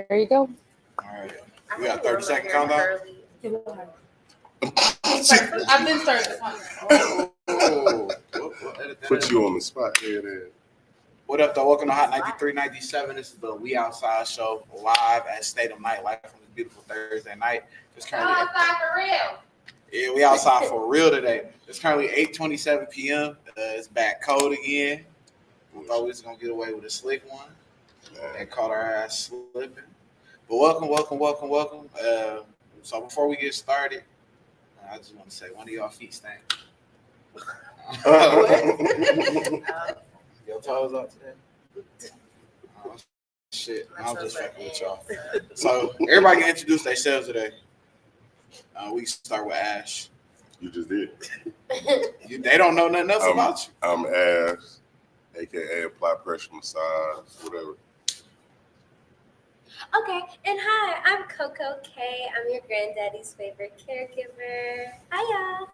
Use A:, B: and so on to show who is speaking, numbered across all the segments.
A: There you go.
B: All right. We got 30-second countdown.
A: I've been started.
C: Put you on the spot. There.
B: What up, though? Welcome to Hot 93.97. This is the We Outside show live at Statetum nightlife on this beautiful Thursday night. It's currently outside for real. Yeah, we outside for real today. It's currently 8:27 p.m. It's back cold again. We thought we was gonna get away with a slick one. They caught our ass slipping. But welcome. So before we get started, I just want to say one of y'all feet stink. Your toes up today? Oh, shit. I'm just fucking with y'all. So everybody can introduce themselves today. We start with Ash.
C: You just did.
B: They don't know nothing else about you.
C: I'm Ash, a.k.a. Apply Pressure Massage, whatever.
D: Okay, and hi, I'm Coco K. I'm your granddaddy's favorite caregiver. Hiya.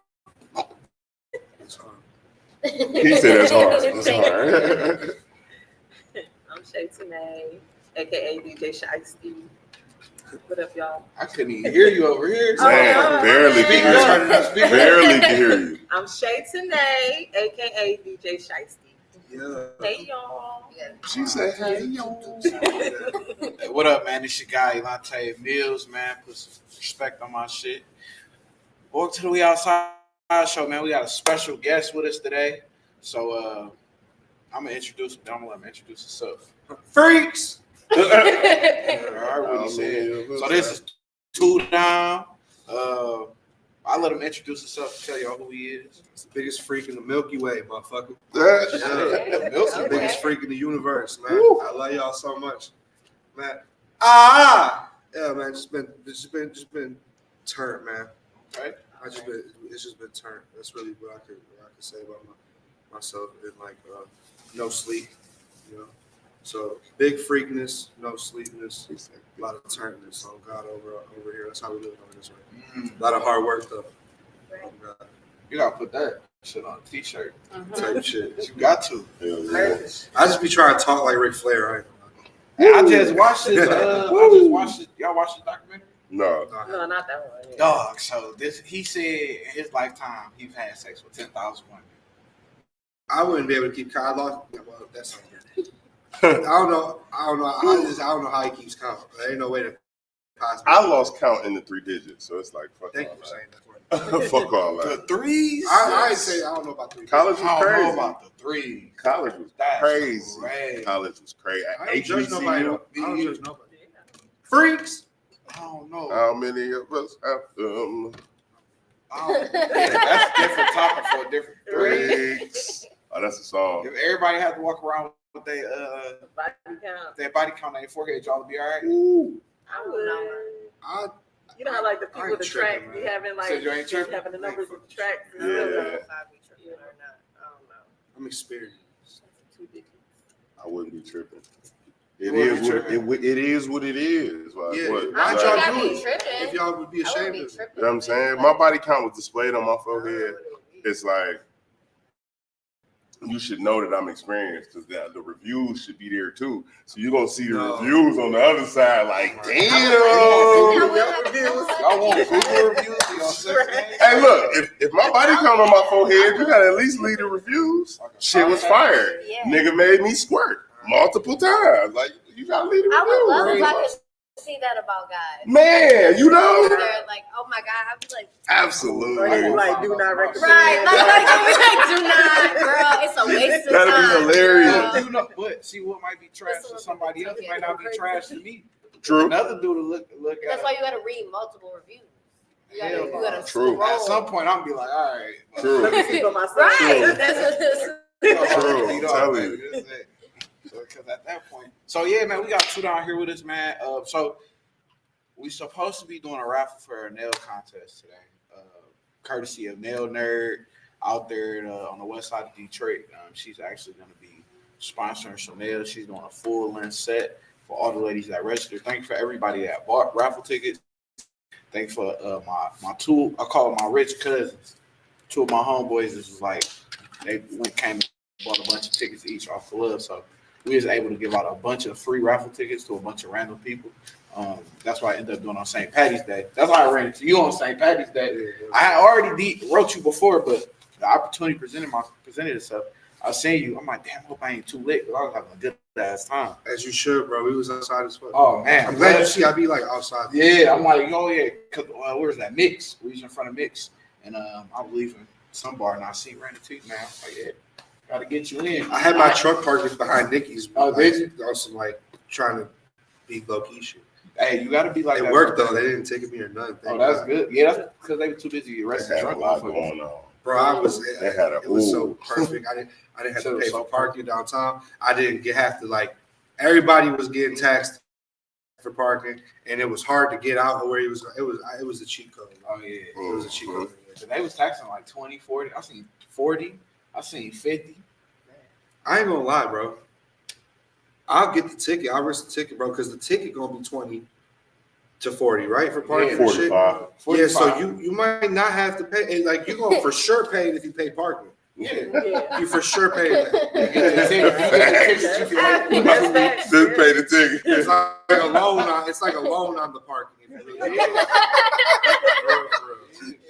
C: He said that's hard. That's hard.
E: I'm Statetum, aka DJ Shiesty. What up, y'all?
B: I couldn't even hear you over here.
C: Man, barely can hear you. Barely can hear you.
E: I'm Statetum, aka DJ Shiesty.
F: Yeah.
E: Hey, y'all.
C: She said, hey, y'all.
B: Hey, what up, man? It's your guy, Elante Mills, man. Put some respect on my shit. Welcome to the We Outside show, man. We got a special guest with us today. So I'm going to introduce him. I'm going to let him introduce himself.
F: Freaks!
B: All right, what he said. So this is Two Down. I let him introduce himself and tell y'all who he is.
F: It's the biggest freak in the Milky Way, motherfucker.
B: The Milky
F: The
B: Way.
F: biggest freak in the universe, man.
B: Woo.
F: I love y'all so much, man. Yeah, man. Just been turned, man.
B: Right?
F: It's just been turned. That's really what I could say about myself. And like no sleep, you know. So big freakness, no sleepness, a lot of turnedness on God over here. That's how we live over this way. A lot of hard work though. Oh, God.
B: You got to put that shit on a t-shirt.
F: Type shit.
B: You got to.
C: Yeah.
F: I just be trying to talk like Ric Flair, right?
B: I just watched this. Y'all watched the documentary?
C: No.
E: No, not that one. Yeah.
B: Dog. So he said in his lifetime he's had sex with 10,000 women.
F: I wouldn't be able to keep Kyle Well, that's not good. I don't know. I don't know how he keeps count. There ain't no way to possibly.
C: I lost count in the 3 digits, so it's like, fuck
F: Thank
C: all
F: you for saying that.
C: that. Fuck all
B: The
C: that.
B: threes?
F: I say I don't know about 3.
C: College was
B: I don't
C: crazy.
B: know about the threes.
C: College was
B: That's
C: crazy.
B: crazy.
C: College was crazy.
F: I don't judge nobody.
C: HBCU,
F: I don't judge nobody. Freaks.
B: I don't know.
C: how many of us have them?
B: That's a different topic for a different three.
C: Freaks. Oh, that's a song.
B: If everybody had to walk around with their
E: Body count.
B: body count on their forehead, y'all would be all right?
C: Ooh.
E: I would. You know how like the
F: I
E: people
F: ain't
E: with the track
F: tripping,
E: be
F: man.
E: having like
B: Said you ain't tripping?
E: having the numbers of the tracks.
C: Yeah.
E: I don't know if I'd be tripping or not. I don't know.
F: I'm experienced.
E: Too ridiculous.
C: I wouldn't be tripping.
B: You
C: It
B: wouldn't
C: is
B: be
C: what
B: tripping?
C: it is. What it is. Like,
F: Yeah.
C: what?
F: Why'd
C: Like,
F: y'all
D: I
F: do
D: be
F: it?
D: tripping.
F: If y'all would be
D: I wouldn't
F: ashamed
D: be
F: of it.
D: tripping.
C: You know what I'm saying? My body count was displayed on my forehead. It's like, you should know that I'm experienced because the reviews should be there too. So you're going to see the
F: No.
C: reviews on the other side like, damn.
B: Y'all want Google reviews? Y'all
C: Hey, look, if my body count on my forehead, you got to at least leave the reviews. Shit was fired.
D: Yeah.
C: Nigga made me squirt multiple times. Like, you got to leave the
D: I would love
C: reviews.
D: if I could see that about guys.
C: Man, you know?
D: They're like, oh my God, I'd be like,
C: Absolutely.
E: Or you like do not recommend.
D: right, like do not, girl, it's a waste of
C: That'd be
D: time.
C: hilarious.
D: girl.
B: You know, but see what might be trash to somebody else might not be trash to me.
C: True.
B: Another dude to look at.
D: That's why you gotta read multiple reviews. You
B: Hell
D: gotta
B: no.
C: True.
D: scroll.
B: At some point, I'm gonna be like, all right.
C: True.
E: Let me speak for myself.
D: Right.
C: True.
D: That's
B: You know,
C: Tell you.
B: because at that point, so yeah, man, we got Two Down here with us, man. So we supposed to be doing a raffle for a nail contest today, courtesy of Nail Nerd out there on the west side of Detroit. She's actually going to be sponsoring some nails. She's doing a full length set for all the ladies that registered. Thank you for everybody that bought raffle tickets. Thank you for my two, I call them my rich cousins. Two of my homeboys, this was like, they came and bought a bunch of tickets each off the love. So we was able to give out a bunch of free raffle tickets to a bunch of random people. That's why I ended up doing on St. Patty's Day. That's why I ran into you on St. Patty's Day. I had already wrote you before, but the opportunity presented itself. I seen you. I'm like, damn, I hope I ain't too late, because I was having a good ass time.
F: As you should, bro. We was outside as fuck.
B: Oh man,
F: I'm glad you see I be like outside.
B: Yeah, I'm like, oh yeah, cause where's that Mix? We was in front of Mix, and I was leaving some bar, and I seen Randy T. Man, I'm like, yeah, gotta get you in.
F: I had my truck parked behind Nikki's.
B: Oh, did you?
F: Also, like trying to be low key shit.
B: Hey, you gotta be like
F: It
B: that.
F: worked though. They didn't take me or nothing.
B: Oh, that's good. Yeah, that's because they were too busy
C: They
B: arresting
C: had a
B: drunk
C: lot
B: motherfuckers.
C: going on.
F: Bro, I was.
C: They had a
F: It was so perfect. I didn't have to pay for parking downtown. I didn't have to like. Everybody was getting taxed for parking, and it was hard to get out where he was. It was a cheat code.
B: Oh yeah,
F: It was a cheat code.
B: so they was taxing like 20, 40. I seen 40. I seen 50.
F: I ain't gonna lie, bro. I'll get the ticket. I'll risk the ticket, bro, because the ticket gonna be 20 to 40, right? For parking and shit.
C: 45.
B: 45.
F: Yeah, so you might not have to pay. And like you're gonna for sure pay it if you pay parking.
B: Yeah.
E: Yeah.
F: You for sure pay that.
C: Just pay the ticket.
F: It's like a loan on. It's like a loan on the parking. If you really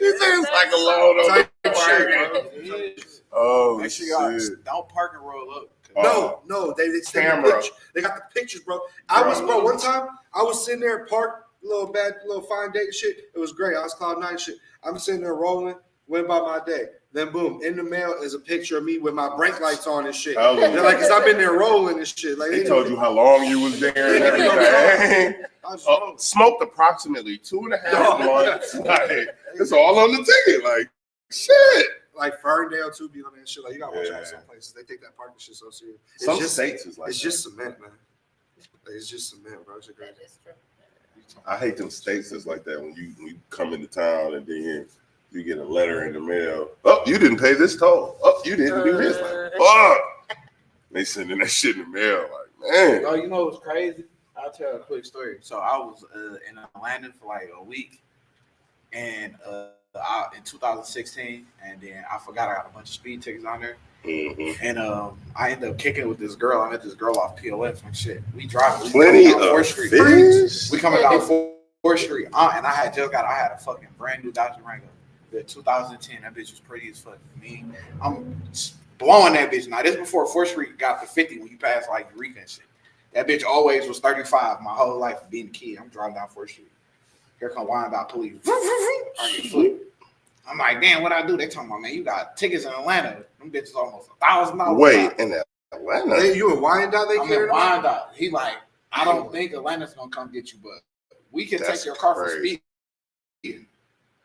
C: It seems like a loan on
F: Type
C: the
F: shit,
C: parking.
F: bro.
C: Oh,
B: Make sure y'all
C: shit.
B: don't park and roll up.
F: No, they
C: Camera.
F: They got the pictures, bro. One time I was sitting there parked, little fine date shit. It was great. I was cloud nine shit. I'm sitting there rolling, went by my day. Then boom, in the mail is a picture of me with my brake lights on and shit.
C: Oh,
F: They're like, cause I've been there rolling and shit. Like
C: They told you how long you was there and everything.
F: I was
C: Smoked approximately 2.5
F: Oh,
C: months. Like, it's all on the ticket. Like, shit.
F: like Ferndale too be on that shit. Like you gotta watch
C: Yeah.
F: out some places. They take that parking shit so serious.
C: Some states is like
F: It's
C: that.
F: just cement, man. Like, it's just cement, bro. It's a great.
D: That is true.
C: I hate them states that's like that when you come into town and then you get a letter in the mail. Oh, you didn't pay this toll. Oh, you didn't do this. Like, fuck. They sending that shit in the mail. Like, man.
B: Oh, you know what's crazy? I'll tell a quick story. So I was in Atlanta for like a week, and in 2016, and then I forgot I got a bunch of speed tickets on there, and I ended up kicking it with this girl. I met this girl off POF and shit. We driving.
C: Plenty
B: down
C: of
B: 4th Street.
C: fish.
B: We coming down 4th Street, and I had a fucking brand new Dodge Durango. The 2010, that bitch was pretty as fuck. I'm blowing that bitch. Now this before 4th Street got to 50 when you pass like Eureka and shit. That bitch always was 35 my whole life of being a kid. I'm driving down 4th Street. Here come Wyandotte police. I get flipped. I'm like, damn, what I do? They talking about, man, you got tickets in Atlanta. Them bitches almost $1,000.
C: Wait, in Atlanta?
F: Hey, you in Wyandotte? They
B: I'm
F: care
B: in
F: about?
B: Wyandotte. He like, I don't think Atlanta's gonna come get you, but we can
C: That's
B: take your car for
C: crazy.
B: speed.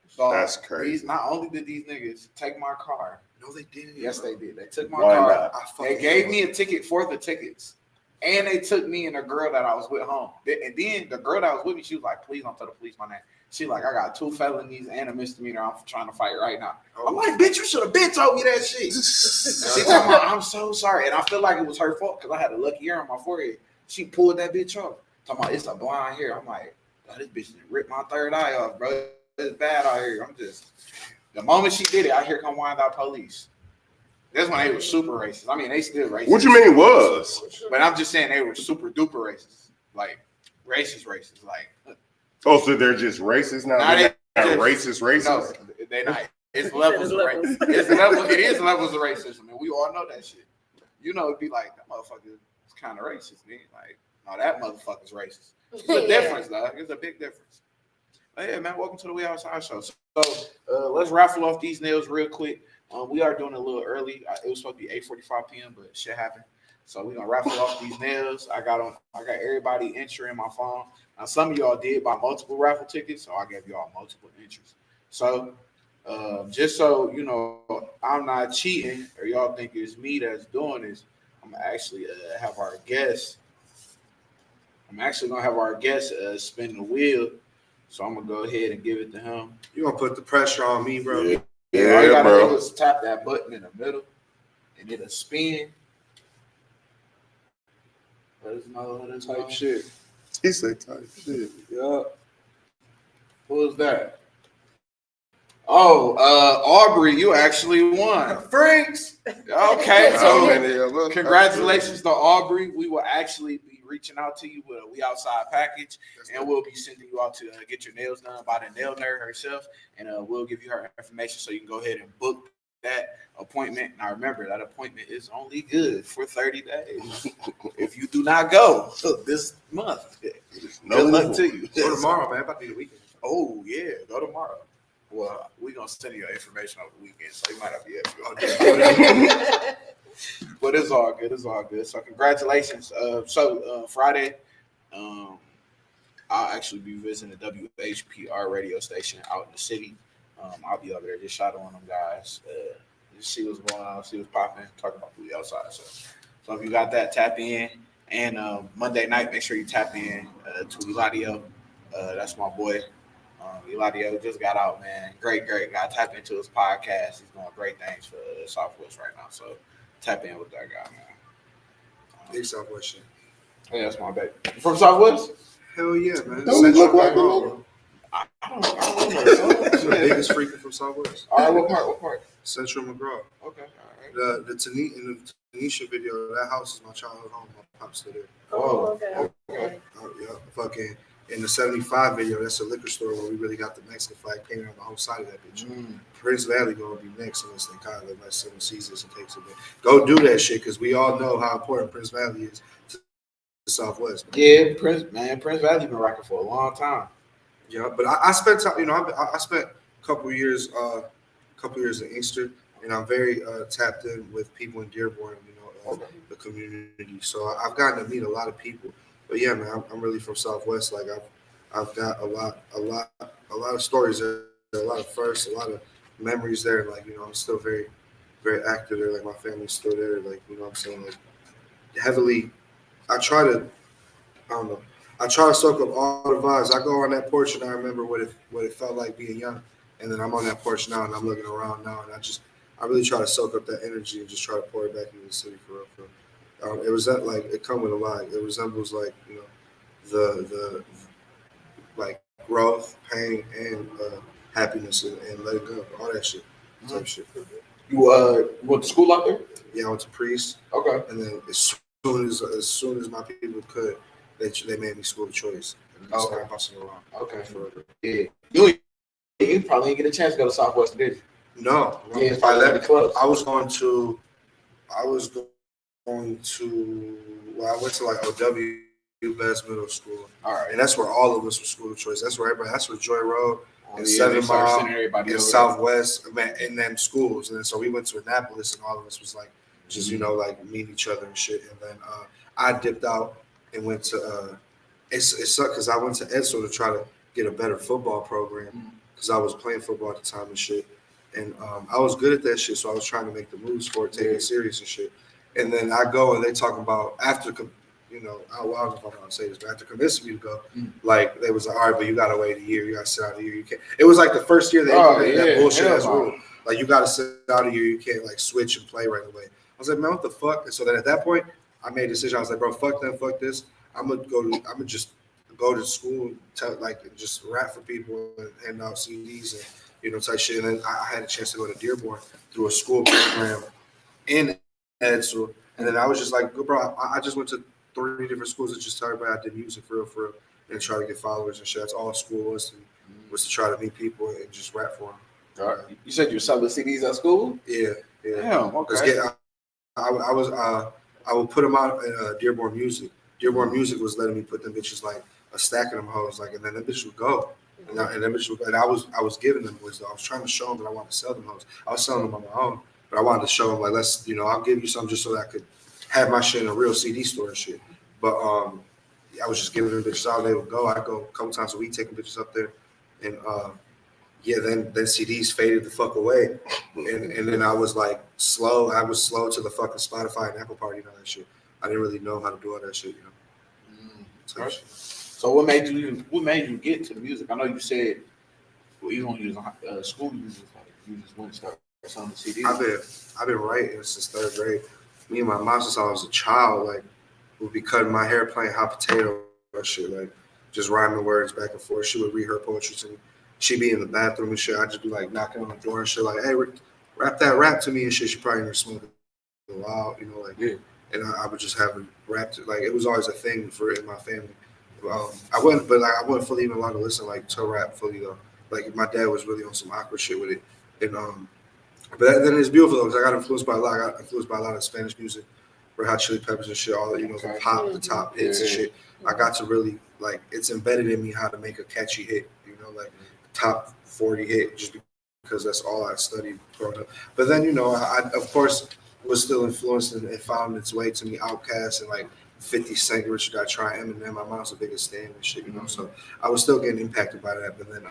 B: So
C: That's crazy.
B: Not only did these niggas take my car,
F: No, they didn't.
B: yes, they did. They took my
C: Wyandotte.
B: car. They gave me a ticket for the tickets. And they took me and the girl that I was with home. And then the girl that was with me, she was like, please don't tell the police my name. She like, I got 2 felonies and a misdemeanor. I'm trying to fight right now. I'm like, bitch, you should have been told me that shit. She talking about, I'm so sorry. And I feel like it was her fault because I had a lucky hair on my forehead. She pulled that bitch off. Talking about, it's a blind hair. I'm like, oh, this bitch ripped my third eye off, bro. It's bad out here. The moment she did it, I hear come Wyandotte police. That's when they were super racist. I mean, they still racist.
C: What you mean was?
B: But I'm just saying they were super duper racist. Like, racist. Like,
C: Oh, so they're just racist now?
B: Nah,
C: They're
B: they-
C: not racist?
B: no, they not. It's levels of racism. It is levels of racism, and we all know that shit. You know, it'd be like, that motherfucker is kind of racist, man. Like, no, that motherfucker's racist. It's a difference, dog. It's a big difference. But yeah, man, welcome to the We Outside Show. So let's raffle off these nails real quick. We are doing it a little early. It was supposed to be 8:45 p.m., but shit happened. So we're gonna raffle off these nails. I got everybody entering my phone. Now some of y'all did buy multiple raffle tickets, so I gave y'all multiple entries. So just so you know, I'm not cheating, or y'all think it's me that's doing this. I'm gonna actually have our guest. I'm actually gonna have our guest spin the wheel. So I'm gonna go ahead and give it to him.
F: You gonna put the pressure on me, bro?
C: Yeah,
B: All you gotta
C: bro.
B: do is tap that button in the middle, and it'll spin. Let us know.
F: Type shit.
C: He said type shit.
F: Yeah.
B: Who is that? Oh, Aubrey, you actually won. Franks. Okay,
C: How
B: so
C: many of us?
B: congratulations to Aubrey. We will actually be reaching out to you with a We Outside package, and we'll be sending you out to get your nails done by the nail nerd herself, and we'll give you her information so you can go ahead and book that appointment. Now remember, that appointment is only good for 30 days. If you do not go this month,
C: No
B: good luck to you.
F: So tomorrow, man. About to be the weekend.
B: Oh yeah, go tomorrow. Well, we're gonna send you your information over the weekend, so you might not be able to go. But it's all good. It's all good. So congratulations. Friday, I'll actually be visiting the WHPR radio station out in the city. I'll be over there just shadowing them guys, just see what's going on, see what's popping, talking about food outside. So if you got that, tap in. And Monday night, make sure you tap in to Eladio. That's my boy. Eladio just got out, man. Great guy. Tap into his podcast. He's doing great things for Southwest right now. So tap in with that guy, man.
F: Big Southwest shit.
B: Yeah, that's my baby. You from Southwest?
F: Hell yeah, man.
C: Don't he look like
F: Monroe,
B: I don't
F: bro. He's the
B: know.
F: biggest freaking from Southwest.
B: All right, what part?
F: Central McGraw.
B: Okay, all right.
F: The Tanisha video, that house is my childhood home. My pops still there.
B: Oh,
D: okay.
B: okay.
F: Oh, yeah, fucking. In the 75 video, that's a liquor store where we really got the Mexican flag painted on the whole side of that bitch. Prince Valley gonna be next unless they kind of like someone sees this and takes it. Go do that shit because we all know how important Prince Valley is to the Southwest. Man.
B: Yeah, Prince Valley been rocking for a long time.
F: Yeah, but I spent time, I spent a couple years in Inkster, and I'm very tapped in with people in Dearborn, the community. So I've gotten to meet a lot of people. But yeah, man, I'm really from Southwest. Like I've got a lot of stories there, a lot of firsts, a lot of memories there. Like I'm still very, very active there. Like my family's still there. Like what I'm saying, like heavily. I try to soak up all the vibes. I go on that porch and I remember what it felt like being young, and then I'm on that porch now and I'm looking around now and I really try to soak up that energy and just try to pour it back into the city for real. It was that like it come with a lot. It resembles like the like growth, pain, and happiness and letting go, all that shit. Type shit.
B: You went to school out there?
F: Yeah, I went to Priest.
B: Okay.
F: And then as soon as my people could, they made me school of choice. And
B: Okay.
F: started busting around.
B: Okay.
F: For
B: Yeah. You probably didn't get a chance to go to Southwest, did you?
F: no,
B: Yeah, it's probably pretty close.
F: I was going to. Well, I went to like OW Best Middle School,
B: All right.
F: and that's where all of us were school of choice. That's where everybody. That's where Joy Road and
B: Yeah,
F: 7
B: they started
F: Mile
B: sending everybody
F: and
B: over
F: Southwest, man, in them schools. And then so we went to Annapolis, and all of us was like just
B: Mm-hmm.
F: like meet each other and shit. And then I dipped out and went to. It sucked because I went to Edsel to try to get a better football program because I was playing football at the time and shit. And I was good at that shit, so I was trying to make the moves for it, take it serious and shit. And then I go and they talk about after, I don't know if I'm gonna say this, but after convincing me to go, like they was like, all right, but you gotta wait a year, you gotta sit out a year. You can't. It was like the first year they implemented that bullshit ass rule. Like you gotta sit out a year, you can't like switch and play right away. I was like, man, what the fuck? And so then at that point, I made a decision. I was like, bro, fuck them, fuck this. I'm gonna just go to school, just rap for people and hand out CDs and type shit. And then I had a chance to go to Dearborn through a school program in Edsel. And then I was just like, bro, I just went to 3 different schools and just tell everybody I did music for real, and try to get followers and shit. That's all school was to try to meet people and just rap for them.
B: All right. You said you were selling CDs at school?
F: Yeah.
B: Damn, okay.
F: I would put them out in Dearborn Music. Dearborn Music was letting me put them bitches like a stack of them hoes, like, and then them bitches would go. And I was giving them boys though. I was trying to show them that I wanted to sell them hoes. I was selling them on my own, but I wanted to show them like, let's, I'll give you some just so that I could have my shit in a real CD store and shit. But I was just giving them bitches out. They would go. I go a couple times a week taking bitches up there, and then CDs faded the fuck away, and then I was like slow. I was slow to the fucking Spotify and Apple Party and all that shit. I didn't really know how to do all that shit,
B: So what made you get into the music? I know you said even when you was in school, you just went and started selling the CDs.
F: I've been writing since 3rd grade. Me and my mom since I was a child, like, would be cutting my hair, playing hot potato and shit, like just rhyming words back and forth. She would read her poetry to me. she'd be in the bathroom and shit. I'd just be like knocking on the door and shit, like, hey, rap that rap to me and shit. She probably never smoked a while, you know, like, and I would just have her rap to, like, it was always a thing for in my family. I wouldn't fully even allowed to listen like to rap fully though. Like my dad was really on some awkward shit with it, and but then it's beautiful though because I got influenced by a lot. I got influenced by a lot of Spanish music, Red Hot Chili Peppers and shit. All the, you know, the top hits and shit. I got to really like it's embedded in me how to make a catchy hit. You know, like top 40 hit just because that's all I studied growing up. But then you know, I of course was still influenced and it found its way to me. Outkast and like 50 Cent, Richard I Try, Eminem. My mom's the biggest fan and shit. You know, so I was still getting impacted by that. But then,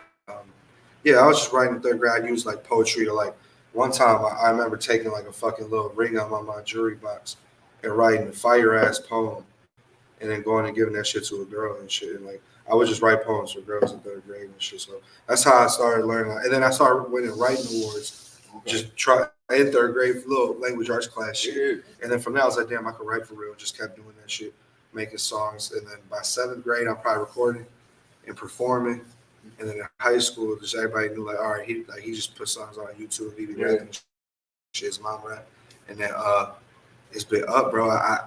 F: yeah, I was just writing in third grade. I used like poetry to like. One time, I remember taking like a fucking little ring out of my jewelry box and writing a fire ass poem, and then going and giving that shit to a girl and shit. And like, I would just write poems for girls in third grade and shit. So that's how I started learning. And then I started winning writing awards. Just try in third grade for little language arts class shit. And then from there, I was like, damn, I could write for real. Just kept doing that shit, making songs. And then by seventh grade, I'm probably recording and performing. And then in high school, because everybody knew, like, all right, he just put songs on YouTube, he be rapping shit, his mom rap. And then it's been up, bro. I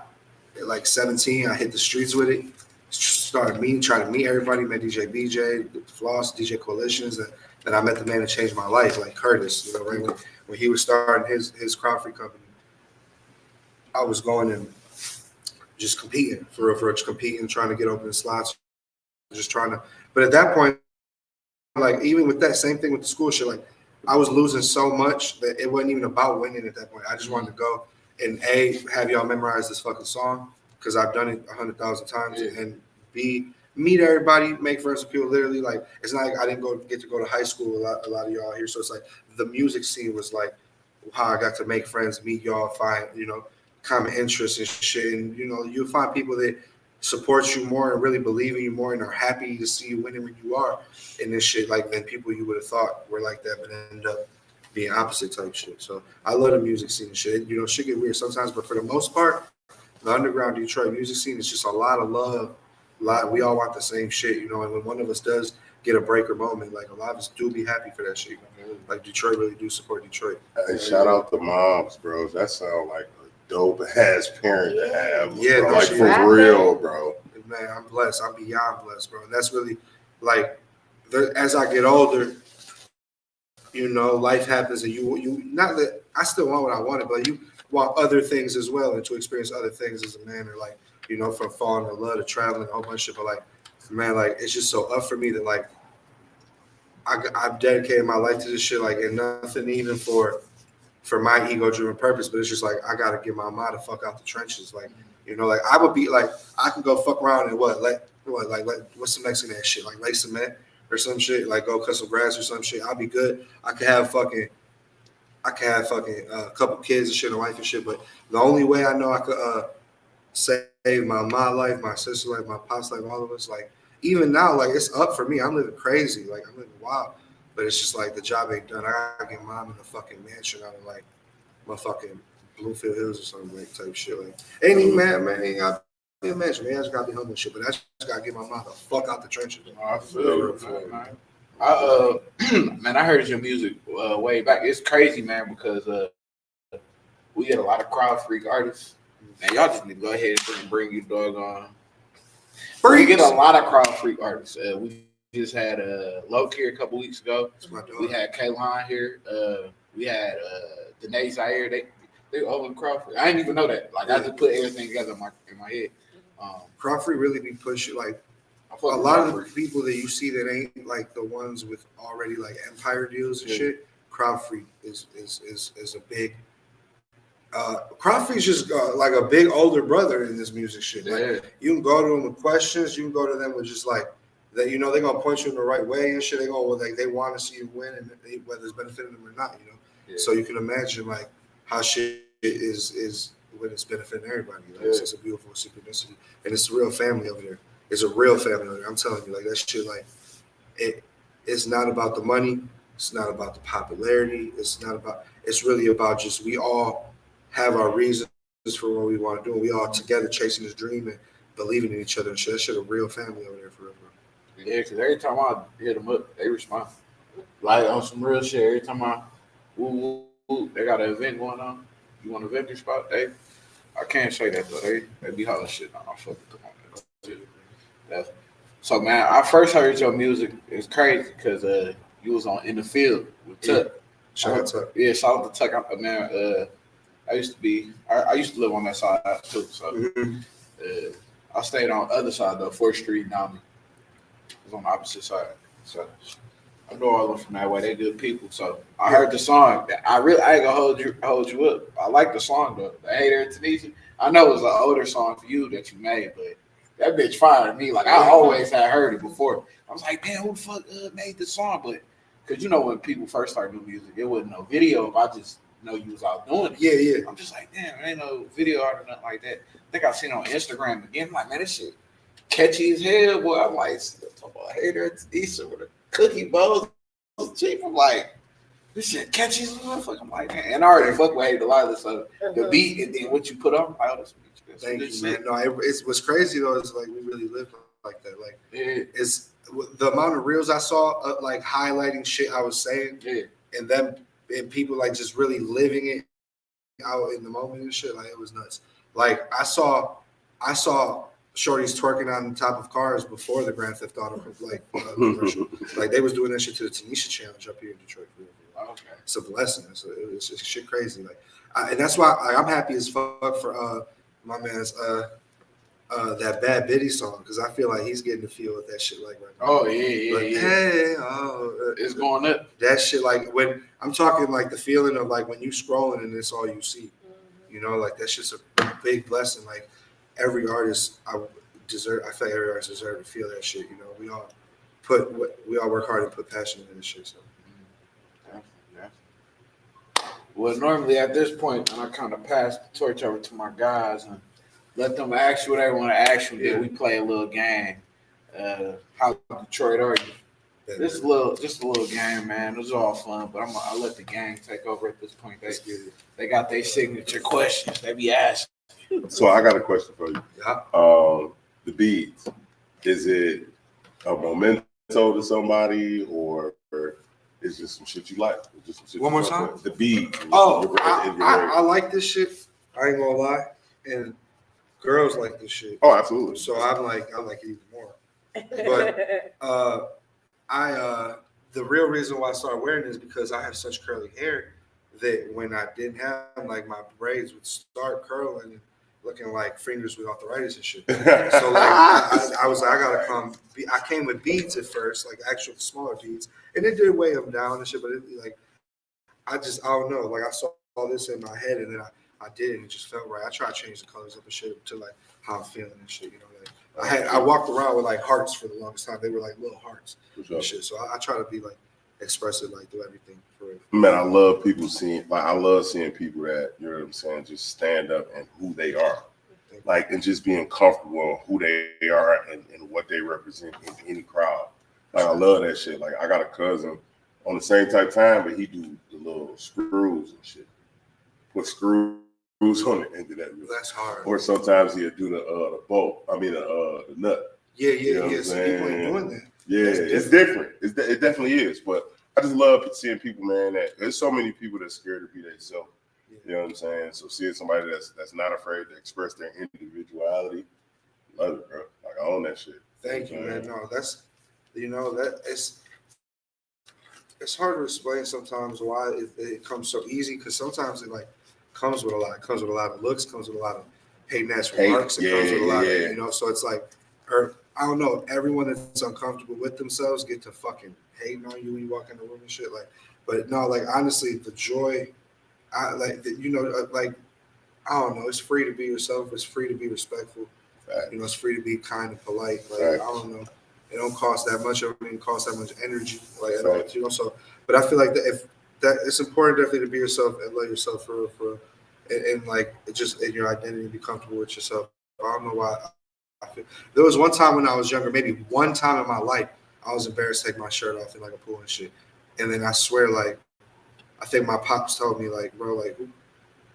F: at like 17, I hit the streets with it. Started trying to meet everybody, met DJ BJ, Floss, DJ Coalitions, and then I met the man that changed my life, like Curtis, you know, right? When he was starting his crowd free company, I was going and just competing, for competing, trying to get open slots, just trying to, but at that point, like even with that same thing with the school shit, like I was losing so much that it wasn't even about winning at that point. I just wanted to go and have y'all memorize this fucking song because I've done it 100,000 times, and B, meet everybody, make friends with people. Literally, like it's not like I didn't get to go to high school. A lot of y'all here, so it's like the music scene was like how I got to make friends, meet y'all, find common interests and shit, and you'll find people that support you more and really believe in you more and are happy to see you winning when you are in this shit, like than people you would have thought were like that, but end up being opposite type shit. So I love the music scene and shit. Shit get weird sometimes, but for the most part, the underground Detroit music scene is just a lot of love. We all want the same shit, and when one of us does get a breaker moment, like a lot of us do be happy for that shit. Like Detroit really do support Detroit.
C: Hey, shout out to moms, bro. That sound like a dope ass parent to have.
F: Yeah,
C: bro.
F: no,
C: Like for real, bro.
F: Man, I'm blessed. I'm beyond blessed, bro. And that's really like, as I get older, life happens, and you not that I still want what I wanted, but you want other things as well, and to experience other things as a man, or like from falling in love to traveling, a whole bunch of shit. But like, man, like it's just so up for me that like I've dedicated my life to this shit, like, and nothing even for my ego-driven purpose, but it's just like I gotta get my mind the fuck out the trenches, like. Like I would be like, I could go fuck around and what's the next thing that shit? Like lay cement or some shit, like go cut some grass or some shit. I'll be good. I could have fucking a couple kids and shit, a wife and shit. But the only way I know I could save my life, my sister's life, my pop's life, all of us, like even now, like it's up for me. I'm living crazy, like I'm living wild. But it's just like the job ain't done. I gotta get mom in a fucking mansion out of like my fucking Bluefield Hills or something like type shit. Like, ain't even man, ain't got to imagine, man. I just gotta be humble and shit, but I just gotta get my mom the fuck out the trenches.
B: I feel it, man. Man, I heard your music way back. It's crazy, man, because we get a lot of crowd freak artists. Man, y'all just need to go ahead and bring you doggone. We get a lot of crowd freak artists. We just had Loke here a couple weeks ago. We had Kaylon here. We had Danae Zaire. They all in Crawford. I didn't even know that. Like I just put everything together in my head.
F: Crawford really be pushing like a lot of the people that you see that ain't like the ones with already like empire deals and shit. Crawford is a big. Crawford's just like a big older brother in this music shit. Like you can go to them with questions. You can go to them with just like that. They're gonna point you in the right way and shit. They go like they want to see you win, and whether it's benefiting them or not. So you can imagine like how shit is when it's benefiting everybody. Like, it's just a beautiful synchronicity, and it's a real family over there. It's a real family over there. I'm telling you, like that shit. Like it's not about the money. It's not about the popularity. It's really about just we all have our reasons for what we want to do, and we all together chasing this dream and believing in each other and shit. That shit a real family over there for real, bro.
B: Yeah, because every time I hit them up, they respond. Like on some real shit. Every time I they got an event going on. You want to event your spot? I can't say that though. They be hollering shit. I fuck with them on that. That's- So man, I first heard your music. It's crazy because you was on In the Field with Tuck.
F: Shout out to
B: Yeah, shout out to Tuck. Man, I used to live on that side too. So I stayed on the other side though, 4th Street down. It was on the opposite side. So I know all of them from that way. They good people. So I heard the song. I ain't gonna hold you up. I like the song though. The Hater in Tunisia. I know it was an older song for you that you made, but that bitch fired me. Like I always had heard it before. I was like, man, who the fuck made this song? But because you know when people first start doing music, there wasn't no video. I just know you was out doing it.
F: Yeah.
B: I'm just like, damn, there ain't no video art or nothing like that. I think I've seen it on Instagram again. I'm like, man, this shit catchy as hell. Boy, I'm like, talk about Hater in Tunisia with a cookie bowls cheap. I'm like, this shit catchy as a motherfucker. I'm like, man, and I already fuck with Hater a lot. So the beat and then what you put on, like, oh, that's
F: Thank you, man. No, it's what's crazy though is like we really live like that. Like it's the amount of reels I saw, like highlighting shit I was saying, and them and people like just really living it out in the moment and shit. Like it was nuts. Like I saw shorties twerking on the top of cars before the Grand Theft Auto commercial. Like they was doing that shit to the Tanisha Challenge up here in Detroit.
B: Okay.
F: It's a blessing. It's just shit crazy. Like, and that's why I'm happy as fuck for my man's that Bad Biddy song because I feel like he's getting the feel with that shit like right now.
B: Oh yeah.
F: Hey,
B: it's going up.
F: That shit like when I'm talking like the feeling of like when you scrolling and it's all you see. You know, like that's just a big blessing. Like every artist I feel like every artist deserve to feel that shit. You know, we all work hard and put passion into this shit. So.
B: Well, normally at this point, I kind of pass the torch over to my guys and let them ask you what they want to ask you. Then we play a little game. How Detroit are you? Just a little game, man. It was all fun, but I'll let the gang take over at this point. They got their signature questions. They be asking.
C: So I got a question for you.
F: Yeah.
C: The beads, is it a memento to somebody or it's just some shit you like? Just some shit
F: One more time?
C: The bead.
F: Oh, I like this shit. I ain't gonna lie. And girls like this shit.
C: Oh, absolutely.
F: So I like it even more. But the real reason why I started wearing it is because I have such curly hair that when I didn't have like my braids would start curling and looking like fingers with arthritis and shit. So like I was like, I gotta come. I came with beads at first, like actual smaller beads, and it did weigh them down and shit. But it, like I don't know. Like I saw all this in my head, and then I did it, and it just felt right. I tried to change the colors up and shit to like how I'm feeling and shit. You know, like I walked around with like hearts for the longest time. They were like little hearts and shit. So I try to be like expressive, like do everything for it.
C: Man, I love seeing people that, you know what I'm saying, just stand up and who they are. Like, and just being comfortable on who they are and what they represent in any crowd. Like, I love that shit. Like, I got a cousin on the same type time, but he do the little screws and shit. Put screws on the end of that.
F: That's hard.
C: Or sometimes he'll do the bolt. I mean, the nut.
F: Yeah.
C: You know
F: Some people ain't doing that.
C: Yeah, it's different. It definitely is. But I just love seeing people, man, that there's so many people that's scared to be themselves. You know what I'm saying? So seeing somebody that's not afraid to express their individuality, love it, bro. Like I own that shit.
F: Thank you, man. No, that's that it's hard to explain sometimes why it comes so easy because sometimes it like comes with a lot. It comes with a lot of looks, comes with a lot of hating-ass remarks. It comes with a lot of, you know, so it's like, I don't know, everyone that's uncomfortable with themselves get to fucking hating on you when you walk in the room and shit. Like, but no, like, honestly, the joy, I don't know, it's free to be yourself. It's free to be respectful.
C: Right.
F: You know, it's free to be kind and polite. Like,
C: right.
F: I don't know. It don't cost that much. It don't cost that much energy. Like, you know, so, but I feel like it's important definitely to be yourself and love yourself for and like just in your identity, be comfortable with yourself. I don't know why. There was one time when I was younger, maybe one time in my life, I was embarrassed to take my shirt off in like a pool and shit. And then I swear, like, I think my pops told me, like, bro, like, who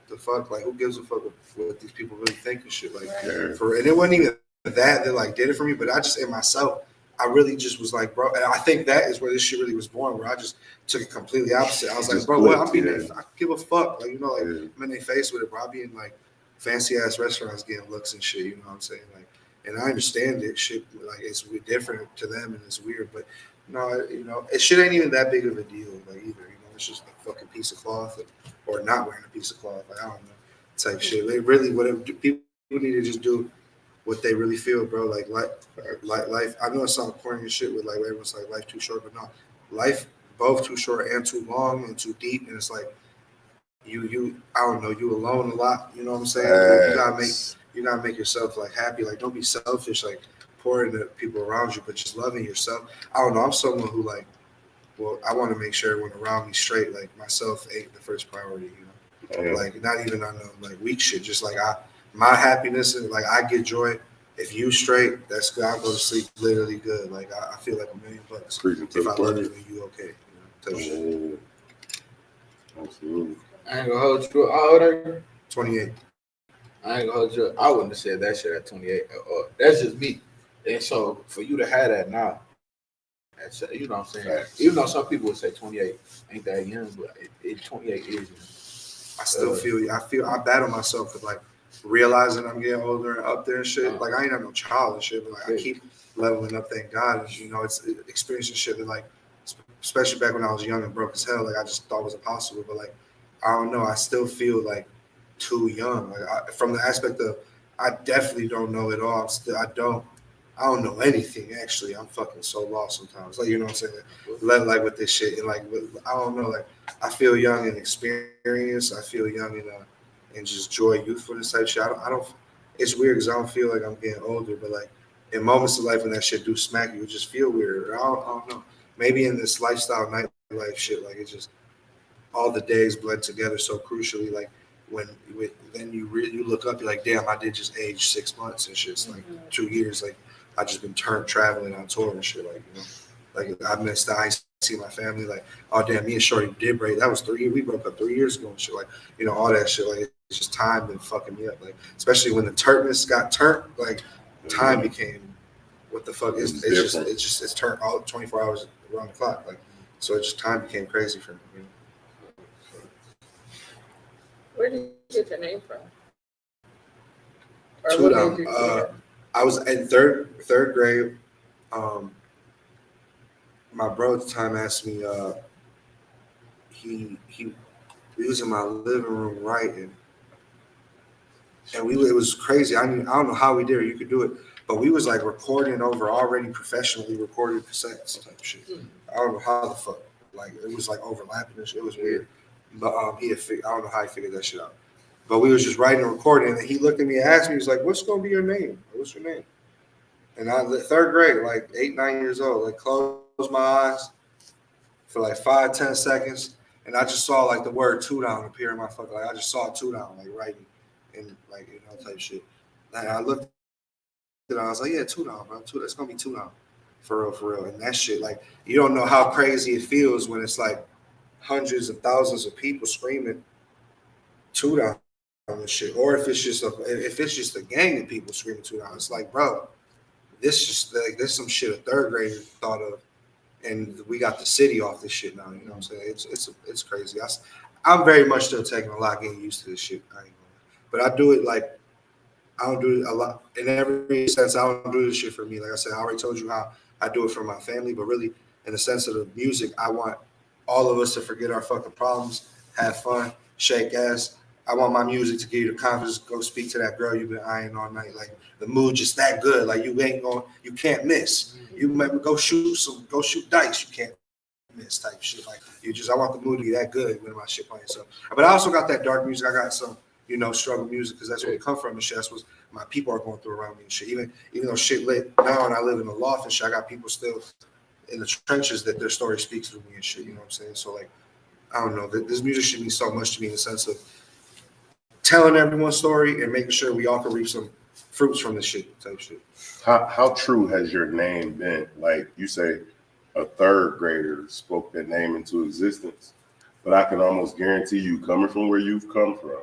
F: the fuck, like, who gives a fuck what these people really think and shit, like, and it wasn't even that like did it for me, but I just in myself, I really just was like, bro, and I think that is where this shit really was born, where I just took it completely opposite. I was like,
C: Just
F: bro, what?
C: clicked,
F: I'm being,
C: yeah.
F: I give a fuck. Like, you know, like,
C: Yeah.
F: I'm in their face with it, bro. I be in like fancy ass restaurants getting looks and shit, you know what I'm saying? Like, and I understand it, shit, like, it's different to them and it's weird, but no, you know, it shit ain't even that big of a deal, like, either, you know, it's just a fucking piece of cloth or not wearing a piece of cloth, like, I don't know, type shit. They really, whatever, people need to just do what they really feel, bro. Like life. I know it sounds corny and shit with like everyone's like life too short, but no, life both too short and too long and too deep. And it's like you I don't know, you alone a lot. You know what I'm saying? You gotta make yourself like happy. Like don't be selfish. Like pour into people around you, but just loving yourself. I don't know. I'm someone who like, well, I want to make sure everyone around me straight. Like myself ain't the first priority. You know,
C: Yeah.
F: like not even on like weak shit. Just like my happiness and like I get joy. If you straight, that's good. I'll go to sleep literally good. Like I feel like $1,000,000
C: Preaching to
F: if
C: the
F: I love
C: choir.
F: you and you okay. You know, type shit.
C: Absolutely.
B: I ain't gonna hold you. How old are you?
F: 28.
B: I ain't gonna hold you. I wouldn't have said that shit at 28. That's just me. And so for you to have that now, that's, you know what I'm saying?
C: Facts.
B: Even though some people would say 28 ain't that young, but 28 is young.
F: I still I battle myself with like realizing I'm getting older and up there and shit. Like I ain't have no child and shit, but like I keep leveling up, thank God. And you know, it's experiencing shit that like, especially back when I was young and broke as hell, like I just thought was impossible. But like, I don't know, I still feel like too young. Like from the aspect of, I definitely don't know it all. I don't know anything actually. I'm fucking so lost sometimes. Like you know what I'm saying? Like with this shit and like I don't know. Like I feel young in experience. I feel young in just joy, youthfulness type shit. I don't. It's weird because I don't feel like I'm getting older, but like in moments of life when that shit do smack you, it just feel weird. I don't know. Maybe in this lifestyle nightlife shit, like it's just all the days blend together so crucially. Like then you look up, you're like, damn, I did just age 6 months and shit's like 2 years. Like I just been traveling on tour and shit. Like you know, like I missed out. I ain't see my family. Like oh damn, me and Shorty did break. That was 3 years. We broke up 3 years ago and shit. Like you know all that shit. Like it's just time been fucking me up. Like especially when the turntness got turned. Like time became what the fuck is it's turned all 24 hours around the clock. Like so it just time became crazy for me. You know?
A: Where did you get your name from? Or
F: Two
A: what
F: down.
A: made you care?
F: I was in third grade. My bro at the time asked me. He was in my living room writing, and it was crazy. I don't know how we did it. You could do it, but we was like recording over already professionally recorded cassettes type shit. I don't know how the fuck. Like it was like overlapping and shit. It was weird. But I don't know how he figured that shit out. But we was just writing and recording, and he looked at me and asked me, he's like, "What's gonna be your name? What's your name?" And I third grade, like 8, 9 years old, like closed my eyes for like 5, 10 seconds, and I just saw like the word two down appear in my fucking like I just saw two down like writing and like you know type shit. And I looked at it, I was like, yeah, two down, bro. It's gonna be two down. For real. And that shit, like you don't know how crazy it feels when it's like hundreds of thousands of people screaming two down and shit. Or if it's just a gang of people screaming two down, it's like, bro, this some shit a third grader thought of. And we got the city off this shit now. You know what I'm saying? It's crazy. I'm very much still taking a lot getting used to this shit. But I do it like I don't do it a lot in every sense. I don't do this shit for me. Like I said, I already told you how I do it for my family. But really, in the sense of the music, I want all of us to forget our fucking problems, have fun, shake ass. I want my music to give you the confidence to go speak to that girl you've been eyeing all night. Like the mood just that good. Like you can't miss. You maybe go shoot dice. You can't miss type shit. Like I want the mood to be that good when my shit playing. So, but I also got that dark music. I got some, struggle music because that's where we come from and shit. That's what my people are going through around me and shit. Even though shit lit now and I live in a loft and shit, I got people still in the trenches that their story speaks to me and shit. You know what I'm saying? So like, I don't know. This music should mean so much to me in the sense of telling everyone's story and making sure we all can reap some fruits from this shit type shit.
C: How true has your name been? Like you say, a third grader spoke that name into existence, but I can almost guarantee you, coming from where you've come from,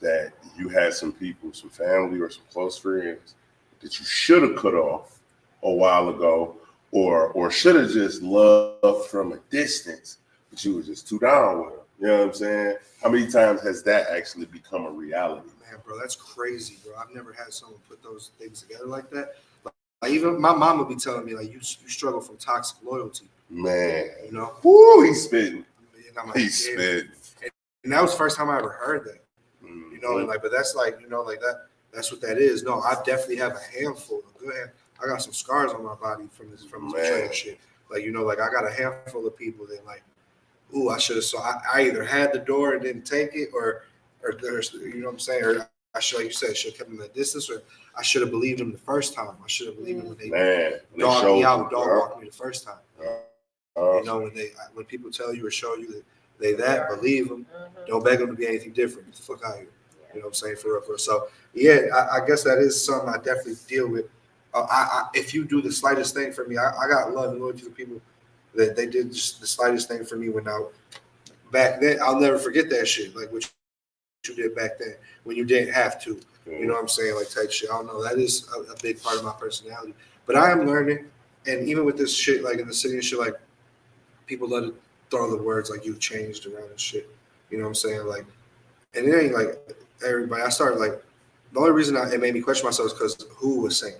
C: that you had some people, some family or some close friends that you should have cut off a while ago, or should have just loved from a distance, but you were just too down with them. You know what I'm saying? How many times has that actually become a reality?
F: Man, bro, that's crazy, bro. I've never had someone put those things together like that. Like even my mom would be telling me, like, you struggle from toxic loyalty.
C: Man,
F: You know?
C: whoo, he's spitting.
F: And I'm like,
C: He's
F: yeah.
C: spitting.
F: And that was the first time I ever heard that.
C: Mhm.
F: You know, and like, but that's like, you know, like that's what that is. No, I definitely have a handful. I got some scars on my body from this betrayal shit. Like, you know, like I got a handful of people that like, ooh, I should have saw. I either had the door and didn't take it, or there's, you know what I'm saying, or I should, like you said, should have kept them at a distance, or I should have believed them the first time. I should have believed them when they dogged me out, dog walked me the first time. You know, when people tell you or show you that they that, believe them. Don't beg them to be anything different. Get the fuck out of here. You know what I'm saying? For real. So yeah, I guess that is something I definitely deal with. If you do the slightest thing for me, I got love and loyalty for people that they did just the slightest thing for me when back then. I'll never forget that shit. Like what you did back then when you didn't have to. You know what I'm saying? Like type shit. I don't know. That is a big part of my personality. But I am learning, and even with this shit, like in the city and shit, like people let it throw the words like you've changed around and shit. You know what I'm saying? Like, and it ain't like everybody. I started like the only reason it made me question myself is because who was saying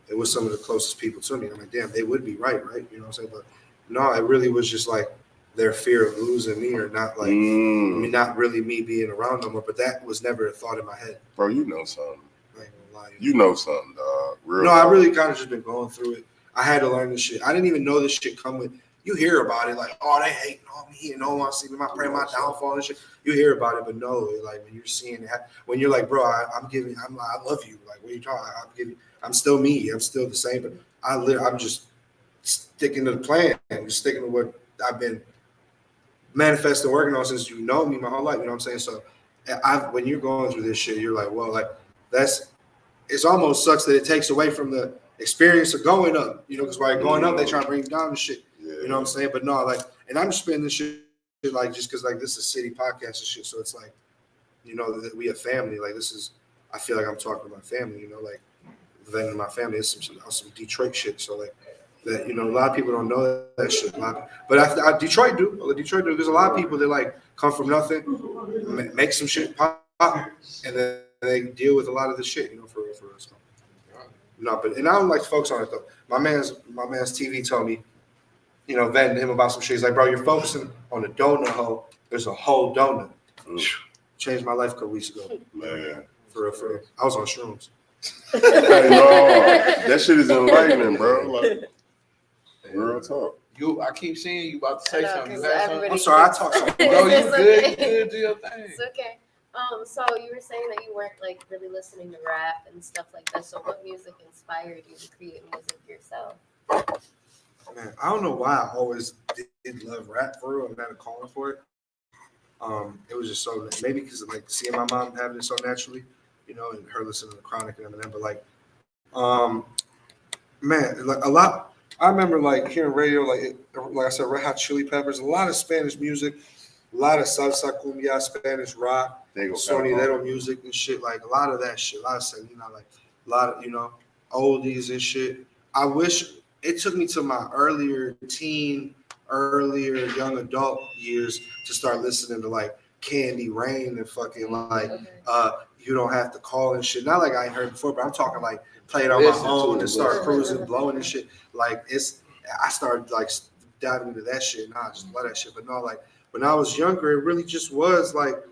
F: it was some of the closest people to me. I'm like, damn, they would be right? You know what I'm saying? But no, it really was just like their fear of losing me, or not like, I mean, not really me being around no more. But that was never a thought in my head.
C: Bro, you know something.
F: I ain't gonna lie.
C: You know something, dog.
F: No, I really kind of just been going through it. I had to learn this shit. I didn't even know this shit come with. You hear about it like, oh, they hating on me and no one wants to see me. Pray my downfall and shit. You hear about it, but no, like when you're seeing it, when you're like, bro, I love you. Like, what are you talking? I'm still me. I'm still the same, but I'm just sticking to the plan and just sticking to what I've been manifesting, working on since you know me my whole life. You know what I'm saying? So, when you're going through this shit, you're like, well, like it's almost sucks that it takes away from the experience of going up, you know, because while you're going up, they try to bring you down and shit. You know what I'm saying? But no, like, and I'm just spending this shit like just because like this is city podcast and shit. So it's like, you know, that we have family. Like this is, I feel like I'm talking to my family. You know, like then my family is some Detroit shit. So like that, you know, a lot of people don't know that shit. But Detroit do. There's a lot of people that like come from nothing, make some shit pop, and then they deal with a lot of the shit. You know, for real. So, no, but and I don't like to focus on it though. My man's TV told me, you know, venting him about some shit. He's like, bro, you're focusing on the donut hole. There's a whole donut. Changed my life a couple weeks ago.
C: Man.
F: For real. I was on shrooms.
C: Hey, no, that shit is enlightening, bro. Like, real talk.
B: I keep seeing you about to say something. You
D: 'cause
B: got something?
F: I'm sorry, I talk so much.
B: No, you
D: It's
B: good.
D: okay.
B: You good. Do your thing.
D: It's okay. So you were saying that you weren't like really listening to rap and stuff like that. So what music inspired you to create music yourself?
F: Man, I don't know why I always did love rap for real. I'm not a calling for it. It was just so maybe because of like seeing my mom having it so naturally, you know, and her listening to Chronic and Eminem. But like, man, like a lot. I remember like hearing radio, like I said, Red Hot Chili Peppers, a lot of Spanish music, a lot of salsa, cumbia, Spanish rock, sonidero music and shit. Like a lot of that shit, a lot of Selena, like a lot of, you know, oldies and shit. I wish it took me to my earlier young adult years to start listening to like Candy Rain and fucking like You Don't Have to Call and shit. Not like I ain't heard before, but I'm talking like play it on my own and start cruising, blowing and shit. Like I started like diving into that shit. Nah, I just love that shit. But no, like when I was younger, it really just was like,